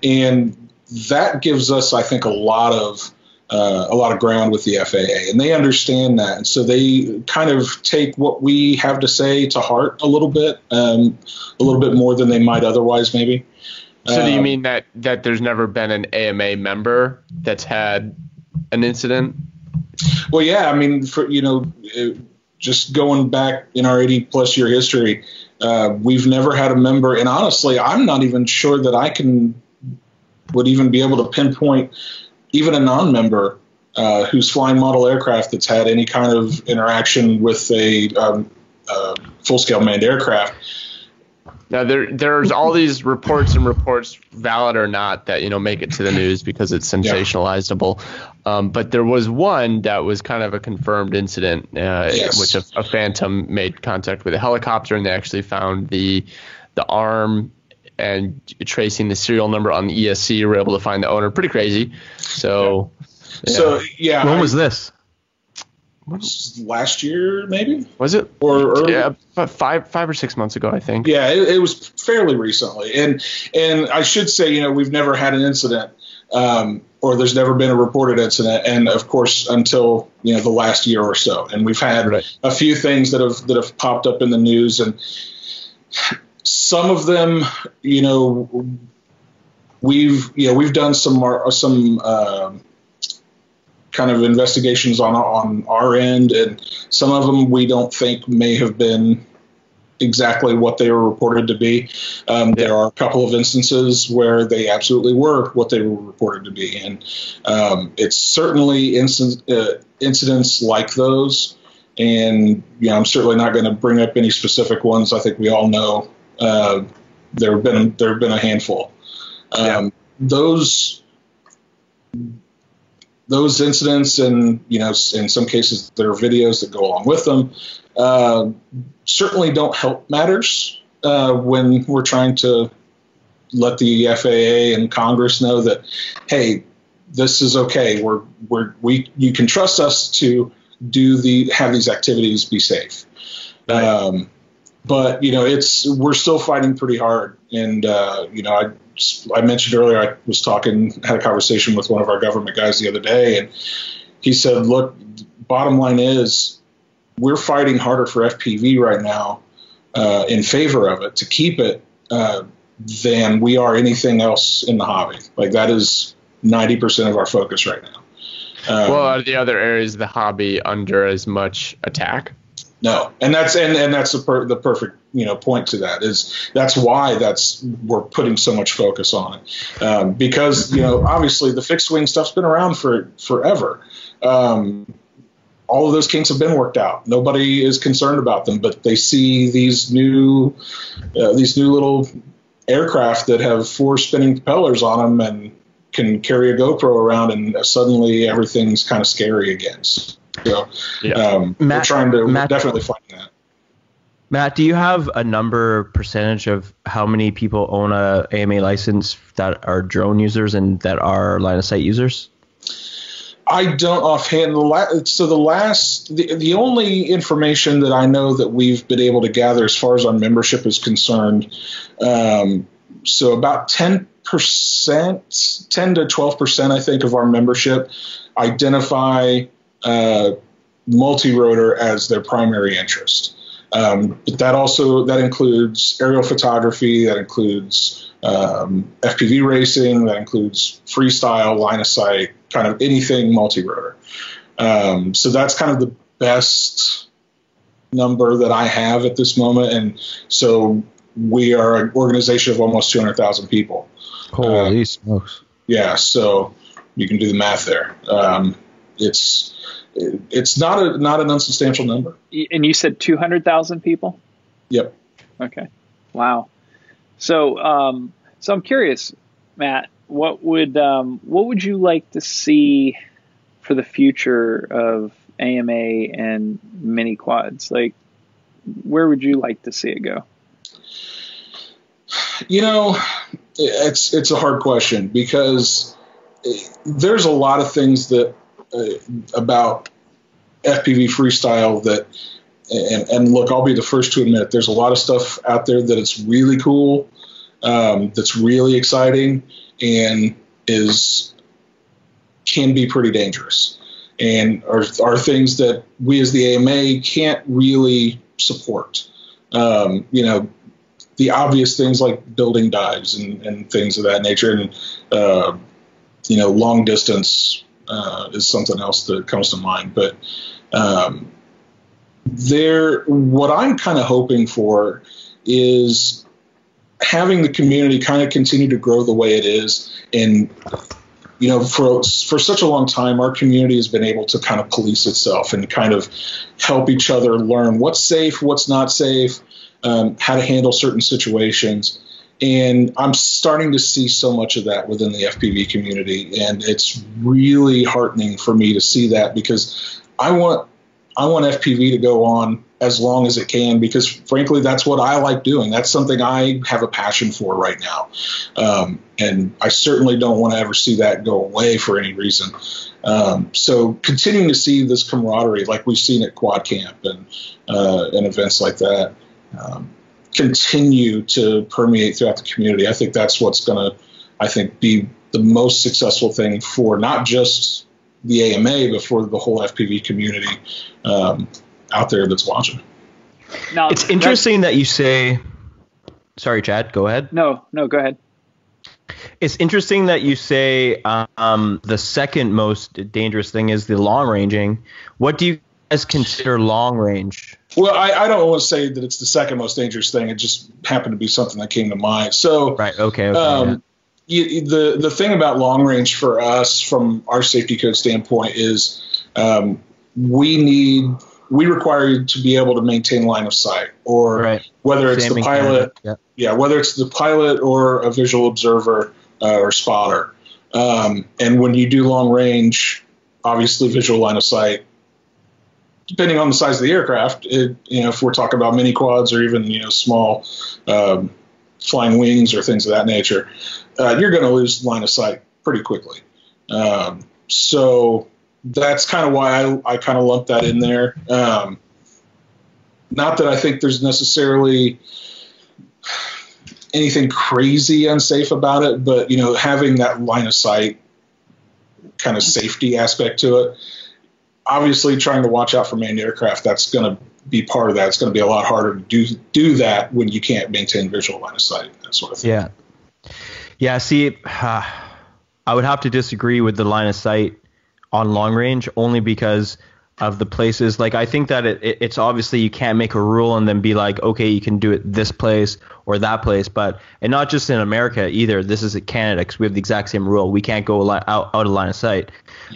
And that gives us, I think, a lot of a lot of ground with the FAA, and they understand that, and so they kind of take what we have to say to heart a little bit more than they might otherwise, maybe. So do you mean that there's never been an AMA member that's had an incident? Well, yeah, I mean, just going back in our 80-plus year history, we've never had a member, and honestly, I'm not even sure that would even be able to pinpoint even a non-member who's flying model aircraft that's had any kind of interaction with a full-scale manned aircraft. Now, there's all these reports, valid or not, that make it to the news because it's sensationalizable. But there was one that was kind of a confirmed incident, which a Phantom made contact with a helicopter, and they actually found the arm. And tracing the serial number on the ESC, were able to find the owner. Pretty crazy. So When was this? Last year, maybe? Was it? Or early? Yeah, about 5 or 6 months ago, I think. Yeah, it was fairly recently. And I should say, we've never had an incident, or there's never been a reported incident. And of course, until the last year or so, and we've had a few things that have popped up in the news, and some of them, we've done some kind of investigations on our end, and some of them we don't think may have been exactly what they were reported to be. There are a couple of instances where they absolutely were what they were reported to be, and it's certainly incidents like those. And I'm certainly not going to bring up any specific ones. I think we all know. There have been a handful. Those incidents, and in some cases there are videos that go along with them, certainly don't help matters when we're trying to let the FAA and Congress know that, hey, this is okay. You can trust us to have these activities be safe. Right. But we're still fighting pretty hard, and I mentioned earlier I had a conversation with one of our government guys the other day, and he said, "Look, bottom line is we're fighting harder for FPV right now in favor of it to keep it than we are anything else in the hobby. Like that is 90% of our focus right now." Well, are the other areas of the hobby under as much attack? No, and that's the perfect point to that is that's why we're putting so much focus on it, because obviously the fixed wing stuff's been around for forever. All of those kinks have been worked out. Nobody is concerned about them, but they see these new little aircraft that have 4 spinning propellers on them and can carry a GoPro around, and suddenly everything's kind of scary again. So, we're definitely fighting that. Matt, do you have a percentage of how many people own a AMA license that are drone users and that are line of sight users? I don't offhand. The only information that I know that we've been able to gather as far as our membership is concerned, so about 10% 10 to 12%, I think, of our membership identify multi-rotor as their primary interest. But that includes aerial photography, that includes FPV racing, that includes freestyle, line of sight, kind of anything multi-rotor. So that's kind of the best number that I have at this moment. And so we are an organization of almost 200,000 people. Holy smokes. Yeah, so you can do the math there. It's not an unsubstantial number. And you said 200,000 people? Yep. Okay. Wow. So I'm curious, Matt, what would you like to see for the future of AMA and mini quads? Like, where would you like to see it go? It's a hard question because there's a lot of things that about FPV freestyle that, and look, I'll be the first to admit there's a lot of stuff out there that it's really cool, that's really exciting, and can be pretty dangerous, and are things that we as the AMA can't really support. The obvious things like building dives and things of that nature, and long distance is something else that comes to mind. But what I'm kind of hoping for is having the community kind of continue to grow the way it is. And for such a long time, our community has been able to kind of police itself and kind of help each other learn what's safe, what's not safe, how to handle certain situations. And I'm starting to see so much of that within the FPV community. And it's really heartening for me to see that, because I want FPV to go on as long as it can, because frankly, that's what I like doing. That's something I have a passion for right now. And I certainly don't want to ever see that go away for any reason. So continuing to see this camaraderie like we've seen at Quad Camp and events like that, continue to permeate throughout the community. I think that's what's going to, be the most successful thing for not just the AMA, but for the whole FPV community out there that's watching. Now, it's interesting that you say, sorry, Chad, go ahead. No, go ahead. It's interesting that you say the second most dangerous thing is the long ranging. What do you guys consider long range? Well, I don't want to say that it's the second most dangerous thing. It just happened to be something that came to mind. So, right, okay. The thing about long range for us, from our safety code standpoint, is we require you to be able to maintain line of sight, or whether it's the pilot, whether it's the pilot or a visual observer or spotter. And when you do long range, obviously visual line of sight, depending on the size of the aircraft, if we're talking about mini quads or even small flying wings or things of that nature, you're going to lose line of sight pretty quickly. So that's kind of why I kind of lumped that in there. Not that I think there's necessarily anything crazy unsafe about it, but having that line of sight kind of safety aspect to it. Obviously, trying to watch out for manned aircraft, that's going to be part of that. It's going to be a lot harder to do that when you can't maintain visual line of sight, that sort of thing. Yeah. See, I would have to disagree with the line of sight on long range, only because of the places. Like, I think that it's obviously you can't make a rule and then be like, okay, you can do it this place or that place. And not just in America either. This is in Canada, because we have the exact same rule. We can't go out of line of sight.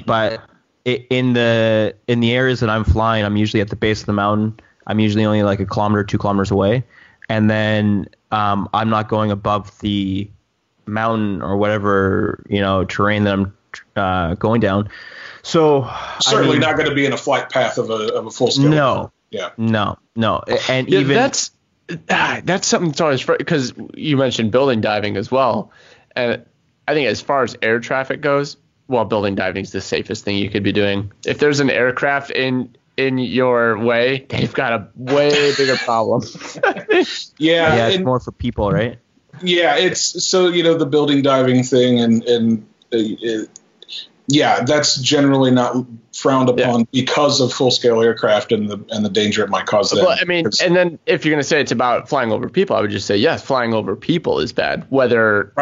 But in the areas that I'm flying, I'm usually at the base of the mountain. I'm usually only like 1 kilometer, 2 kilometers away. And then I'm not going above the mountain or whatever, terrain that I'm going down. So certainly not going to be in a flight path of a full scale. No. Yeah. No. And even that's something that's always, because you mentioned building diving as well. And I think as far as air traffic goes, well, building diving is the safest thing you could be doing. If there's an aircraft in your way, they've got a way bigger problem. Yeah, it's more for people, right? Yeah, it's so the building diving thing, and that's generally not frowned upon because of full scale aircraft and the danger it might cause them. Well, I mean, and then if you're going to say it's about flying over people, I would just say yes, flying over people is bad, whether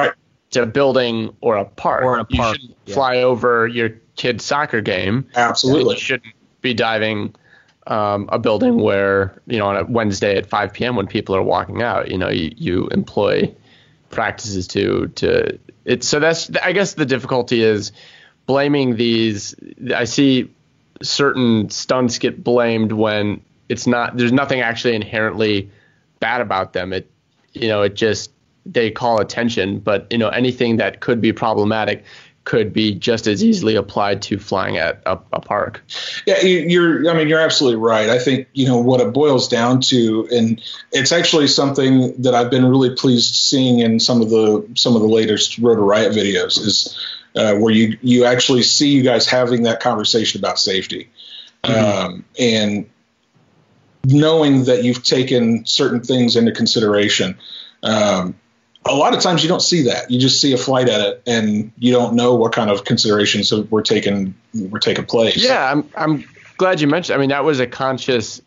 it's a building or a park. You shouldn't fly over your kid's soccer game. Absolutely, you shouldn't be diving a building where on a Wednesday at 5 p.m. when people are walking out. You employ practices to it. So that's, I guess, the difficulty is blaming these. I see certain stunts get blamed when it's not. There's nothing actually inherently bad about them. It just, they call attention, but anything that could be problematic could be just as easily applied to flying at a park. Yeah, you're absolutely right. I think what it boils down to, and it's actually something that I've been really pleased seeing in some of the latest Rotor Riot videos, is where you actually see you guys having that conversation about safety, and knowing that you've taken certain things into consideration. a lot of times you don't see that. You just see a flight edit, and you don't know what kind of considerations were taking place. Yeah, I'm glad you mentioned. I mean, that was a conscious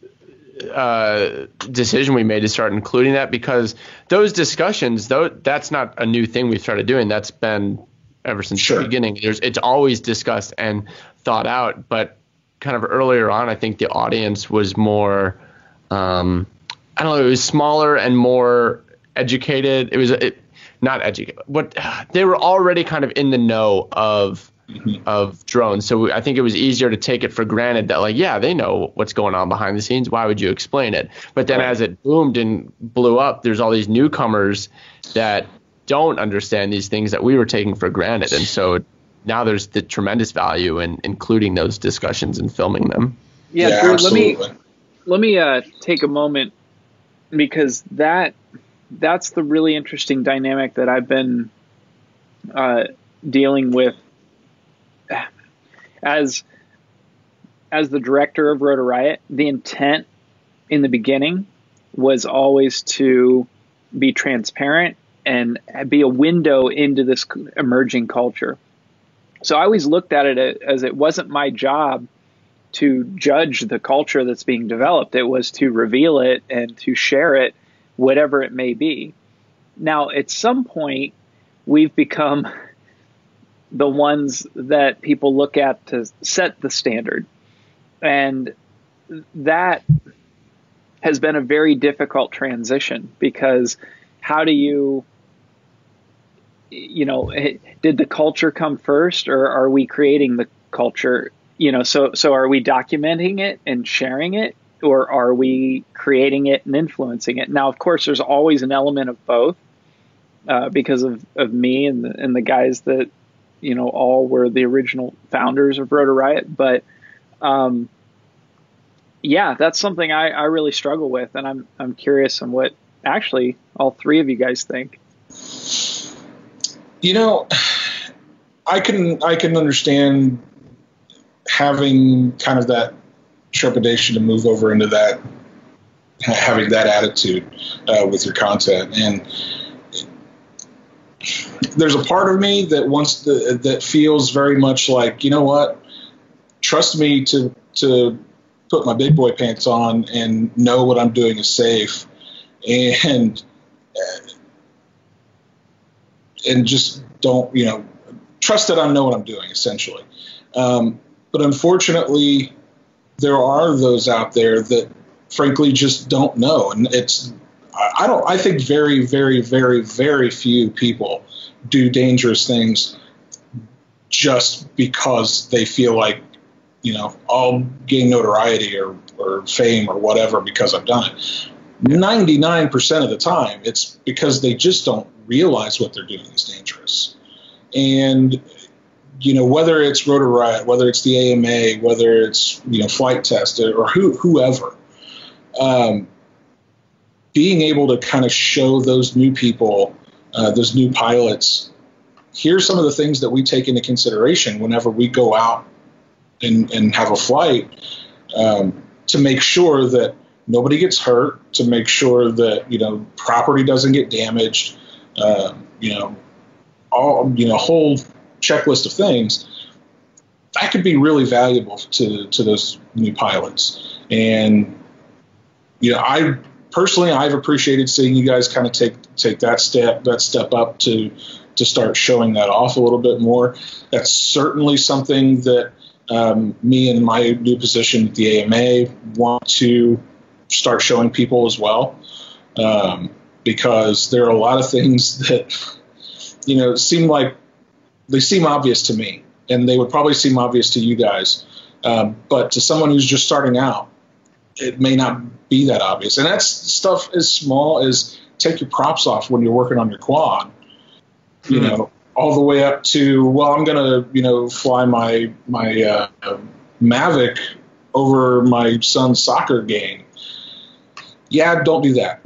decision we made to start including that, because those discussions, though, that's not a new thing we've started doing. That's been ever since the beginning. It's always discussed and thought out, but kind of earlier on, I think the audience was more, I don't know, it was smaller and more educated. Not educated, but they were already kind of in the know of drones. So I think it was easier to take it for granted that, like, yeah, they know what's going on behind the scenes. Why would you explain it? But then as it boomed and blew up, there's all these newcomers that don't understand these things that we were taking for granted. And so now there's the tremendous value in including those discussions and filming them. Yeah, Drew, let me take a moment, because that's the really interesting dynamic that I've been dealing with as the director of Rotor Riot. The intent in the beginning was always to be transparent and be a window into this emerging culture. So I always looked at it as it wasn't my job to judge the culture that's being developed. It was to reveal it and to share it, whatever it may be. Now, at some point, we've become the ones that people look at to set the standard. And that has been a very difficult transition, because how do you did the culture come first, or are we creating the culture? So are we documenting it and sharing it, or are we creating it and influencing it? Now, of course, there's always an element of both, because of me and the guys that, all were the original founders of Rotor Riot. But that's something I really struggle with, and I'm curious on what actually all three of you guys think. I can understand having kind of that trepidation to move over into that, having that attitude with your content. And there's a part of me that that feels very much like, you know what, trust me to put my big boy pants on and know what I'm doing is safe, and just don't, trust that I know what I'm doing, essentially. But unfortunately, there are those out there that frankly just don't know. And I think very, very, very, very few people do dangerous things just because they feel like, I'll gain notoriety or fame or whatever because I've done it. 99% of the time, it's because they just don't realize what they're doing is dangerous. And, whether it's Rotor Riot, whether it's the AMA, whether it's, Flight Test or whoever, being able to kind of show those new people, those new pilots, here's some of the things that we take into consideration whenever we go out and have a flight, to make sure that nobody gets hurt, to make sure that, property doesn't get damaged, whole checklist of things that could be really valuable to those new pilots. And, I've appreciated seeing you guys kind of take that step up to start showing that off a little bit more. That's certainly something that me and my new position at the AMA want to start showing people as well, because there are a lot of things that seem obvious to me, and they would probably seem obvious to you guys, but to someone who's just starting out, it may not be that obvious. And that's stuff as small as take your props off when you're working on your quad, all the way up to, well, I'm going to, fly my Mavic over my son's soccer game. Yeah, don't do that.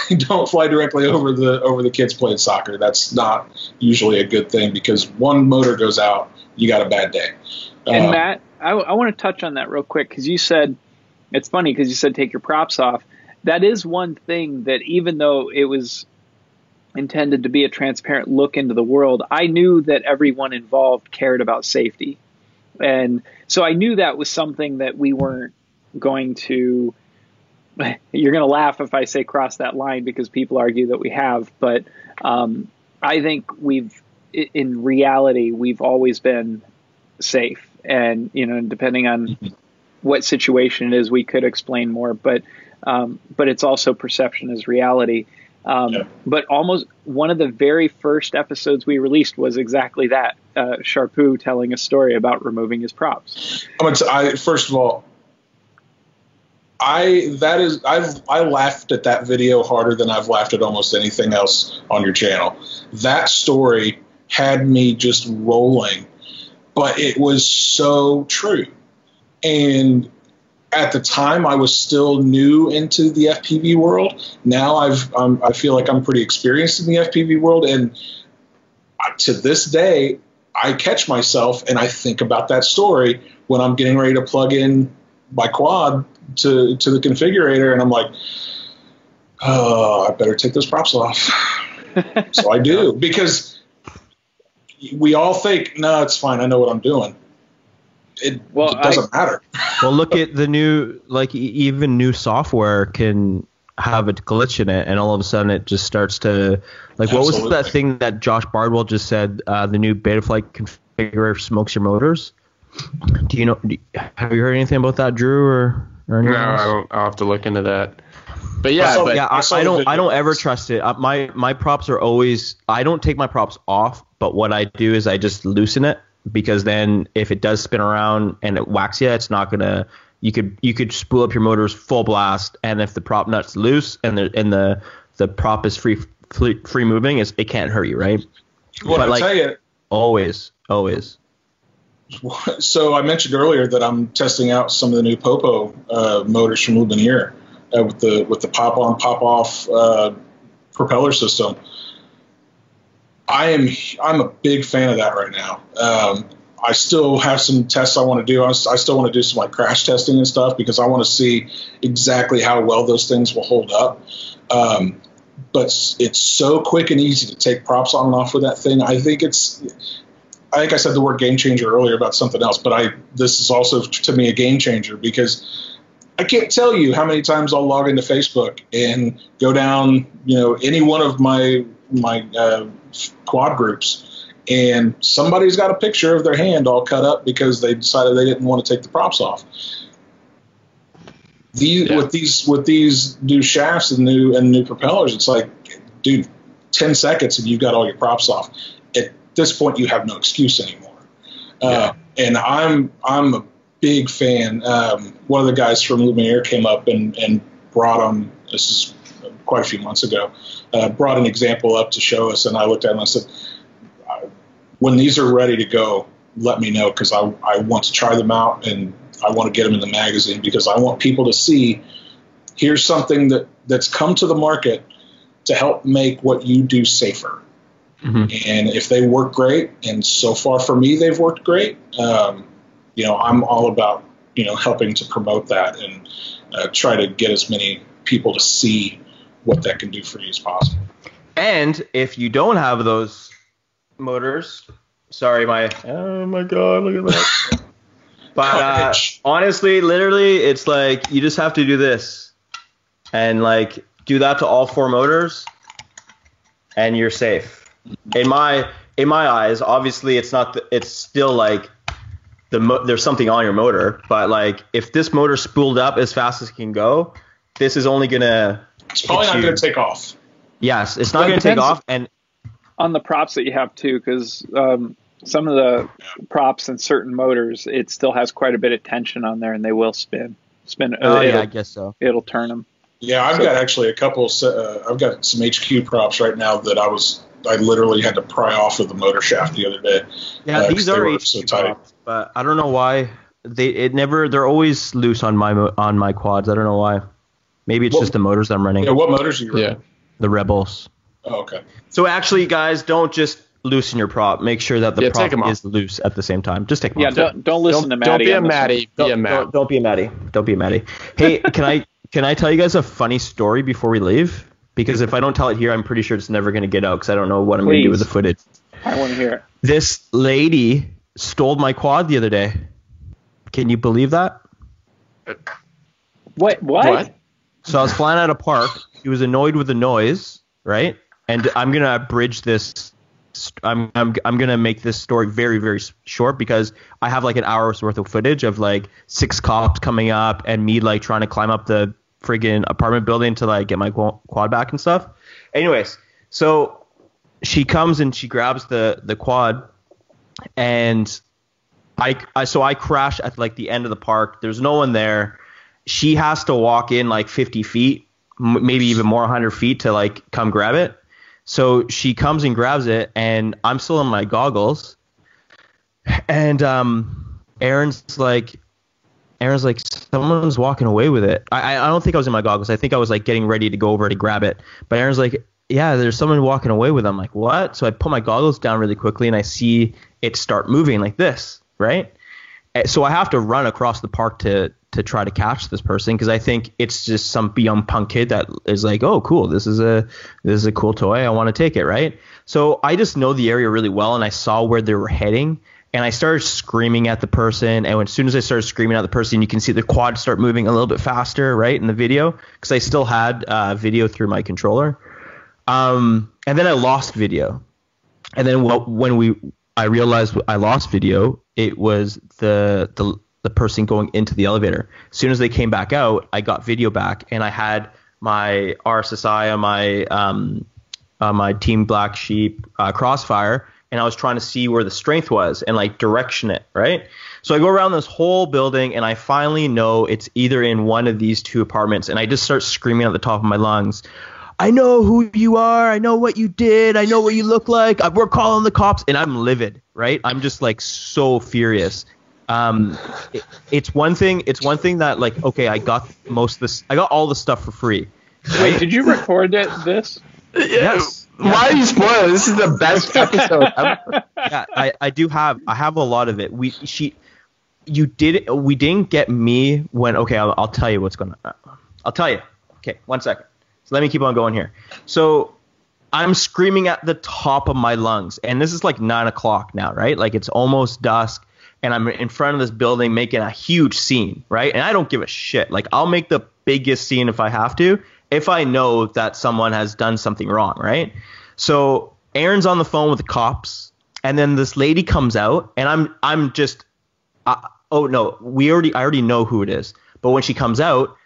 Don't fly directly over the kids playing soccer. That's not usually a good thing, because one motor goes out, you got a bad day. And Matt, I want to touch on that real quick, because you said, it's funny because you said take your props off. That is one thing that, even though it was intended to be a transparent look into the world, I knew that everyone involved cared about safety. And so I knew that was something that we weren't going to, you're going to laugh if I say cross that line because people argue that we have, but I think in reality, we've always been safe. And, depending on what situation it is, we could explain more, but it's also perception is reality. But almost one of the very first episodes we released was exactly that. Sharpoo telling a story about removing his props. First of all, I laughed at that video harder than I've laughed at almost anything else on your channel. That story had me just rolling, but it was so true. And at the time, I was still new into the FPV world. Now I feel like I'm pretty experienced in the FPV world, and to this day, I catch myself and I think about that story when I'm getting ready to plug in my quad to the configurator, and I'm like, oh, I better take those props off. So I do, because we all think, no, it's fine, I know what I'm doing. It doesn't matter. Well, look at the new, even new software can have a glitch in it, and all of a sudden it just starts to, what was that thing that Josh Bardwell just said? The new Betaflight configurator smokes your motors. Have you heard anything about that, Drew, or anyone else? I'll have to look into that. But I don't ever trust it. My props are always, I don't take my props off, but what I do is I just loosen it. Because then if it does spin around and it whacks you, it's not gonna. You could spool up your motors full blast, and if the prop nut's loose and the prop is free moving, it can't hurt you, right? Well, I'll tell you, always. So I mentioned earlier that I'm testing out some of the new Popo motors from Lumineer with the pop on pop off propeller system. I'm a big fan of that right now. I still have some tests I want to do. I still want to do some crash testing and stuff because I want to see exactly how well those things will hold up. But it's so quick and easy to take props on and off with that thing. I think I said the word game changer earlier about something else, but this is also to me a game changer because I can't tell you how many times I'll log into Facebook and go down, any one of my quad groups, and somebody's got a picture of their hand all cut up because they decided they didn't want to take the props off. With these new shafts and new propellers, it's like, dude, 10 seconds and you've got all your props off. At this point, you have no excuse anymore. And I'm a big fan. One of the guys from Lumineer came up and brought on, this is quite a few months ago, brought an example up to show us, and I looked at it and I said, when these are ready to go, let me know, because I want to try them out and I want to get them in the magazine because I want people to see, here's something that's come to the market to help make what you do safer. Mm-hmm. And if they work great, and so far for me they've worked great, I'm all about helping to promote that and try to get as many people to see what that can do for you as possible. And if you don't have those motors, oh my god, look at that. But honestly, literally, it's like you just have to do this and do that to all four motors, and you're safe. In my eyes, obviously, it's not. It's still there's something on your motor, but if this motor spooled up as fast as it can go, this is only gonna. It's probably not going to take off. Yes, it's not going to take off, and on the props that you have too, because some of the props in certain motors, it still has quite a bit of tension on there, and they will spin. I guess so. It'll turn them. Yeah, I've got actually a couple. I've got some HQ props right now that I literally had to pry off of the motor shaft the other day. Yeah, these are HQ props, but I don't know why they're always loose on my quads. I don't know why. Maybe it's just the motors I'm running. Yeah, what motors are you running? Yeah, the Rebels. Oh, okay. So actually, guys, don't just loosen your prop. Make sure that the prop is loose at the same time. Just take them off. Yeah, don't listen to Maddie. Don't be a Maddie. Don't be a Maddie. Don't be a Maddie. Hey, can I tell you guys a funny story before we leave? because if I don't tell it here, I'm pretty sure it's never going to get out because I don't know what I'm going to do with the footage. I want to hear it. This lady stole my quad the other day. Can you believe that? What? So I was flying out of park. He was annoyed with the noise, right? And I'm gonna abridge this. I'm gonna make this story very, very short because I have like an hour's worth of footage of like 6 cops coming up and me like trying to climb up the friggin' apartment building to like get my quad back and stuff. Anyways, so she comes and she grabs the quad, and I crash at like the end of the park. There's no one there. She has to walk in like 50 feet, maybe even more, 100 feet to like come grab it. So she comes and grabs it, and I'm still in my goggles. And Aaron's like, someone's walking away with it. I don't think I was in my goggles. I think I was like getting ready to go over to grab it. But Aaron's like, yeah, there's someone walking away with it. I'm like, what? So I put my goggles down really quickly, and I see it start moving like this, right? So I have to run across the park to try to catch this person because I think it's just some young punk kid that is like, oh, cool, this is a cool toy, I want to take it, right? So I just know the area really well, and I saw where they were heading, and I started screaming at the person, and as soon as I started screaming at the person, you can see the quad start moving a little bit faster, right, in the video, because I still had video through my controller, and then I lost video, and then when I realized I lost video, it was the person going into the elevator. As soon as they came back out, I got video back, and I had my RSSI on my Team Black Sheep Crossfire, and I was trying to see where the strength was and like direction it, right? So I go around this whole building, and I finally know it's either in one of these 2 apartments, and I just start screaming at the top of my lungs, I know who you are. I know what you did. I know what you look like. We're calling the cops, and I'm livid, right? I'm just like so furious. It's one thing that like, okay, I got most of this. I got all the stuff for free. Wait, did you record this? Yes. Why are you spoiling? This is the best episode ever. Yeah, I have a lot of it. We didn't get me when, okay, I'll tell you what's going on. I'll tell you. Okay, 1 second. So let me keep on going here. So I'm screaming at the top of my lungs, and this is like 9 o'clock now, right? Like it's almost dusk, and I'm in front of this building making a huge scene, right? And I don't give a shit. Like I'll make the biggest scene if I have to, if I know that someone has done something wrong, right? So Aaron's on the phone with the cops, and then this lady comes out, and I'm just, oh no, I already know who it is. But when she comes out,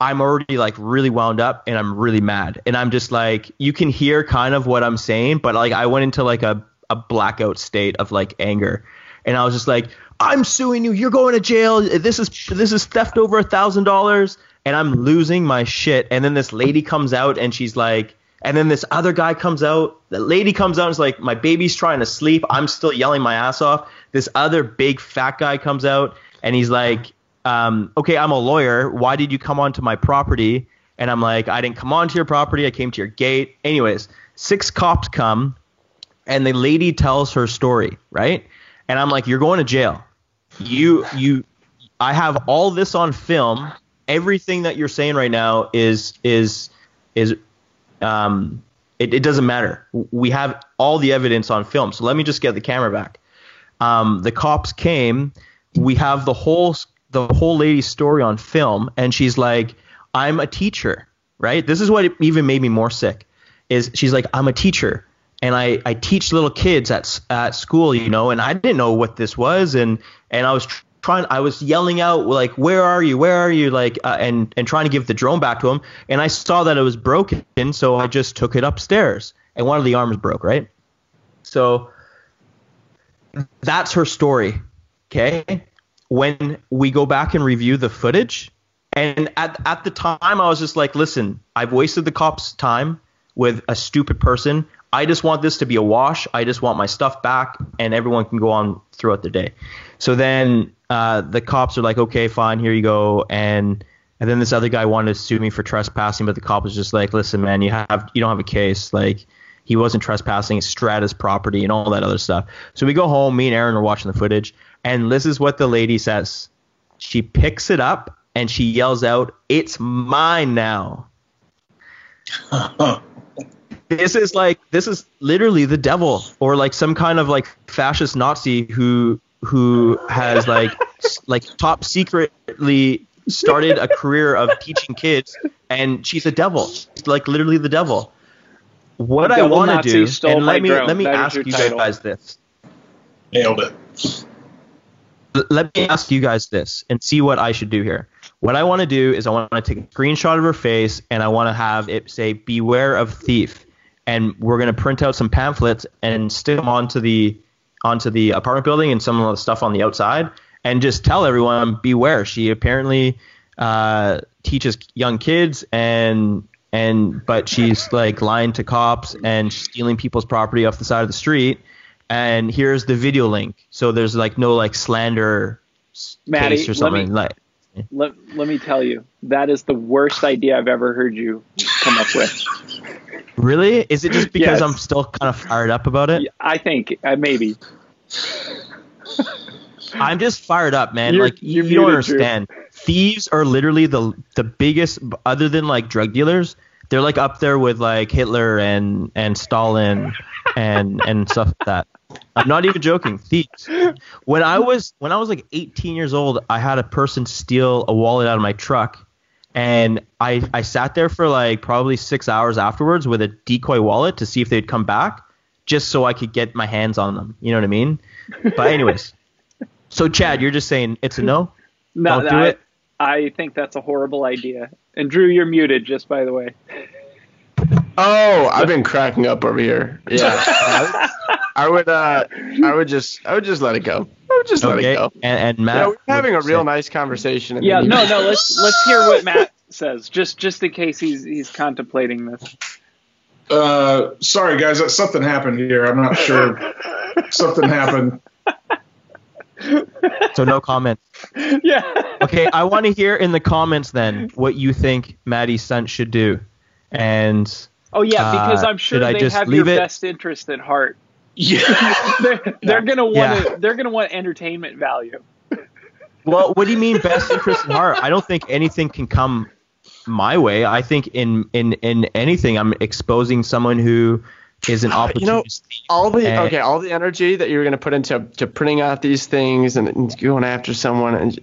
I'm already like really wound up, and I'm really mad, and I'm just like, you can hear kind of what I'm saying, but like I went into like a blackout state of like anger, and I was just like, I'm suing you. You're going to jail. This is theft over $1,000, and I'm losing my shit. And then this lady comes out, and she's like, and then this other guy comes out. The lady comes out and is like, my baby's trying to sleep. I'm still yelling my ass off. This other big fat guy comes out, and he's like, okay, I'm a lawyer. Why did you come onto my property? And I'm like, I didn't come onto your property. I came to your gate. Anyways, 6 cops come, and the lady tells her story, right? And I'm like, you're going to jail. I have all this on film. Everything that you're saying right now it doesn't matter. We have all the evidence on film. So let me just get the camera back. The cops came. We have the whole lady's story on film, and she's like, I'm a teacher, right? This is what even made me more sick. Is she's like, I'm a teacher, and I teach little kids at school, you know, and I didn't know what this was, and I was I was yelling out like, where are you, like, and trying to give the drone back to him, and I saw that it was broken, so I just took it upstairs, and one of the arms broke, right? So that's her story, okay? When we go back and review the footage, and at the time I was just like, listen, I've wasted the cops' time with a stupid person. I just want this to be a wash. I just want my stuff back, and everyone can go on throughout the day. So then the cops are like, okay, fine, here you go. And then this other guy wanted to sue me for trespassing, but the cop was just like, listen, man, you don't have a case. Like, he wasn't trespassing. It's Strata's property and all that other stuff. So we go home. Me and Aaron are watching the footage, and this is what the lady says. She picks it up and she yells out, "It's mine now." This is literally the devil, or like some kind of like fascist Nazi who has like top secretly started a career of teaching kids, and she's a devil. It's like literally the devil. What I want to do, and let me ask you guys this. Nailed it. Let me ask you guys this and see what I should do here. What I want to do is I want to take a screenshot of her face, and I want to have it say "Beware of thief," and we're going to print out some pamphlets and stick them onto the apartment building and some of the stuff on the outside, and just tell everyone beware. She apparently teaches young kids, but she's like lying to cops and stealing people's property off the side of the street. And here's the video link. So there's like no like slander case or something. Let me tell you, that is the worst idea I've ever heard you come up with. Really? Is it just because Yes. I'm still kind of fired up about it? I think maybe. I'm just fired up, man. You're Like you don't muted, understand. Thieves are literally the biggest, other than like drug dealers. They're like up there with like Hitler and Stalin and stuff like that. I'm not even joking. Thieves. When I was like 18 years old, I had a person steal a wallet out of my truck, and I sat there for like probably 6 hours afterwards with a decoy wallet to see if they'd come back, just so I could get my hands on them. You know what I mean? But anyways, so Chad, you're just saying it's a no? No, Don't do it? I think that's a horrible idea. And Drew, you're muted, just by the way. Oh, I've been cracking up over here. Yeah, I would just let it go. I would just let it go. And Matt, Yeah, we're having a real nice conversation. Yeah, no. Let's hear what Matt says, just in case he's contemplating this. Sorry, guys, something happened here. I'm not sure. Something happened. So no comment. Yeah. Okay, I want to hear in the comments then what you think Maddie's son should do. And Oh yeah, because I'm sure should I they just have leave your it? best interest at heart. Yeah. They're gonna want Yeah. they're gonna want entertainment value. Well, what do you mean best interest in heart? I don't think anything can come my way. I think in anything, I'm exposing someone who is an opportunist. all the energy that you're going to put into printing out these things and going after someone, and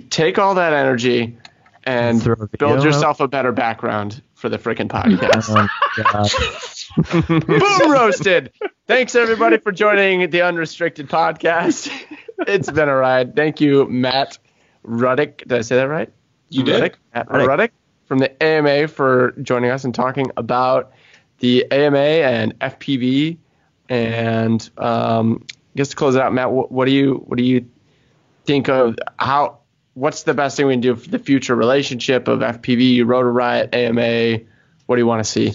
take all that energy and Throw a video build up. yourself a better background for the freaking podcast. Oh, God. Boom, roasted. Thanks everybody for joining the Unrestricted Podcast. It's been a ride. Thank you, Matt Ruddick. Did I say that right? You did. Matt Ruddick from the AMA for joining us and talking about the AMA and FPV. And I guess to close it out, Matt, what do you think of what's the best thing we can do for the future relationship of FPV, Rotor Riot, AMA? What do you want to see?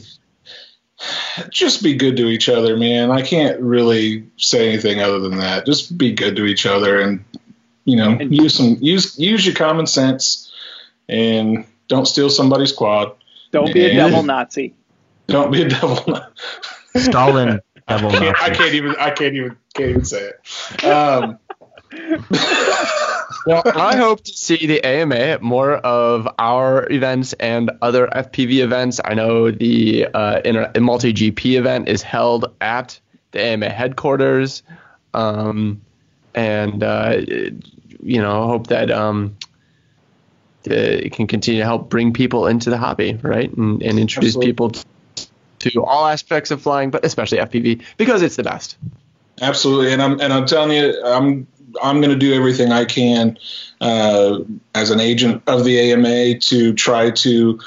Just be good to each other, man. I can't really say anything other than that. Just be good to each other, and use your common sense, and don't steal somebody's quad. Don't be a devil Nazi. Don't be a devil. Stalin. Devil I can't even say it. Well, I hope to see the AMA at more of our events and other FPV events. I know the multi-GP event is held at the AMA headquarters, and hope that it can continue to help bring people into the hobby, right, and introduce Absolutely. people to all aspects of flying, but especially FPV because it's the best. Absolutely, and I'm telling you, I'm going to do everything I can as an agent of the AMA to try to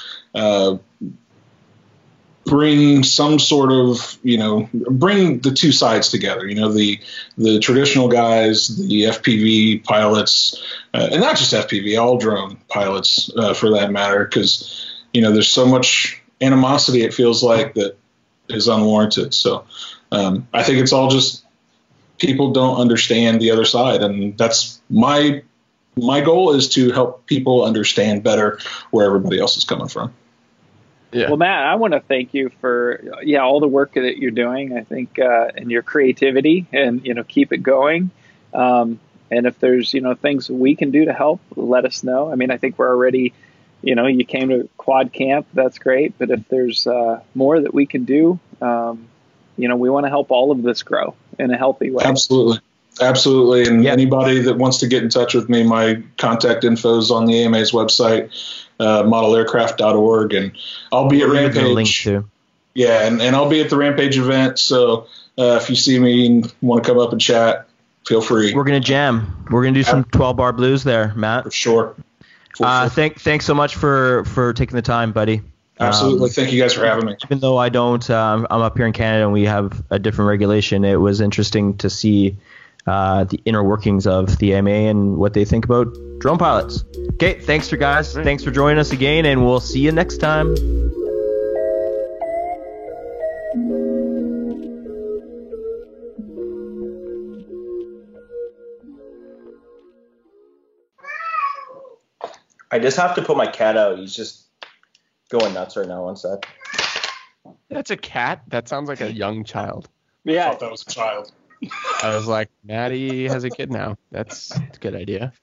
bring some sort of, bring the two sides together. The traditional guys, the FPV pilots, and not just FPV, all drone pilots for that matter, because there's so much animosity, it feels like, that is unwarranted. So I think it's all just people don't understand the other side, and that's my goal is to help people understand better where everybody else is coming from. Yeah. Well, Matt, I want to thank you for all the work that you're doing. I think and your creativity, and keep it going. And if there's things we can do to help, let us know. I mean, I think we're already you came to quad camp, that's great. But if there's more that we can do, we want to help all of this grow in a healthy way. Absolutely. And anybody that wants to get in touch with me, my contact info is on the AMA's website, modelaircraft.org, and I'll be at Rampage. Link too. Yeah, and I'll be at the Rampage event. So if you see me and want to come up and chat, feel free. We're gonna jam. We're gonna do some 12-bar blues there, Matt. For sure. Thanks so much for taking the time, buddy. Absolutely. Thank you guys for having me. Even though I don't, I'm up here in Canada and we have a different regulation. It was interesting to see the inner workings of the AMA and what they think about drone pilots. Okay, thanks for guys. Right. Thanks for joining us again, and we'll see you next time. I just have to put my cat out. He's just going nuts right now. One sec. That's a cat? That sounds like a young child. Yeah. I thought that was a child. I was like, Maddie has a kid now. That's a good idea.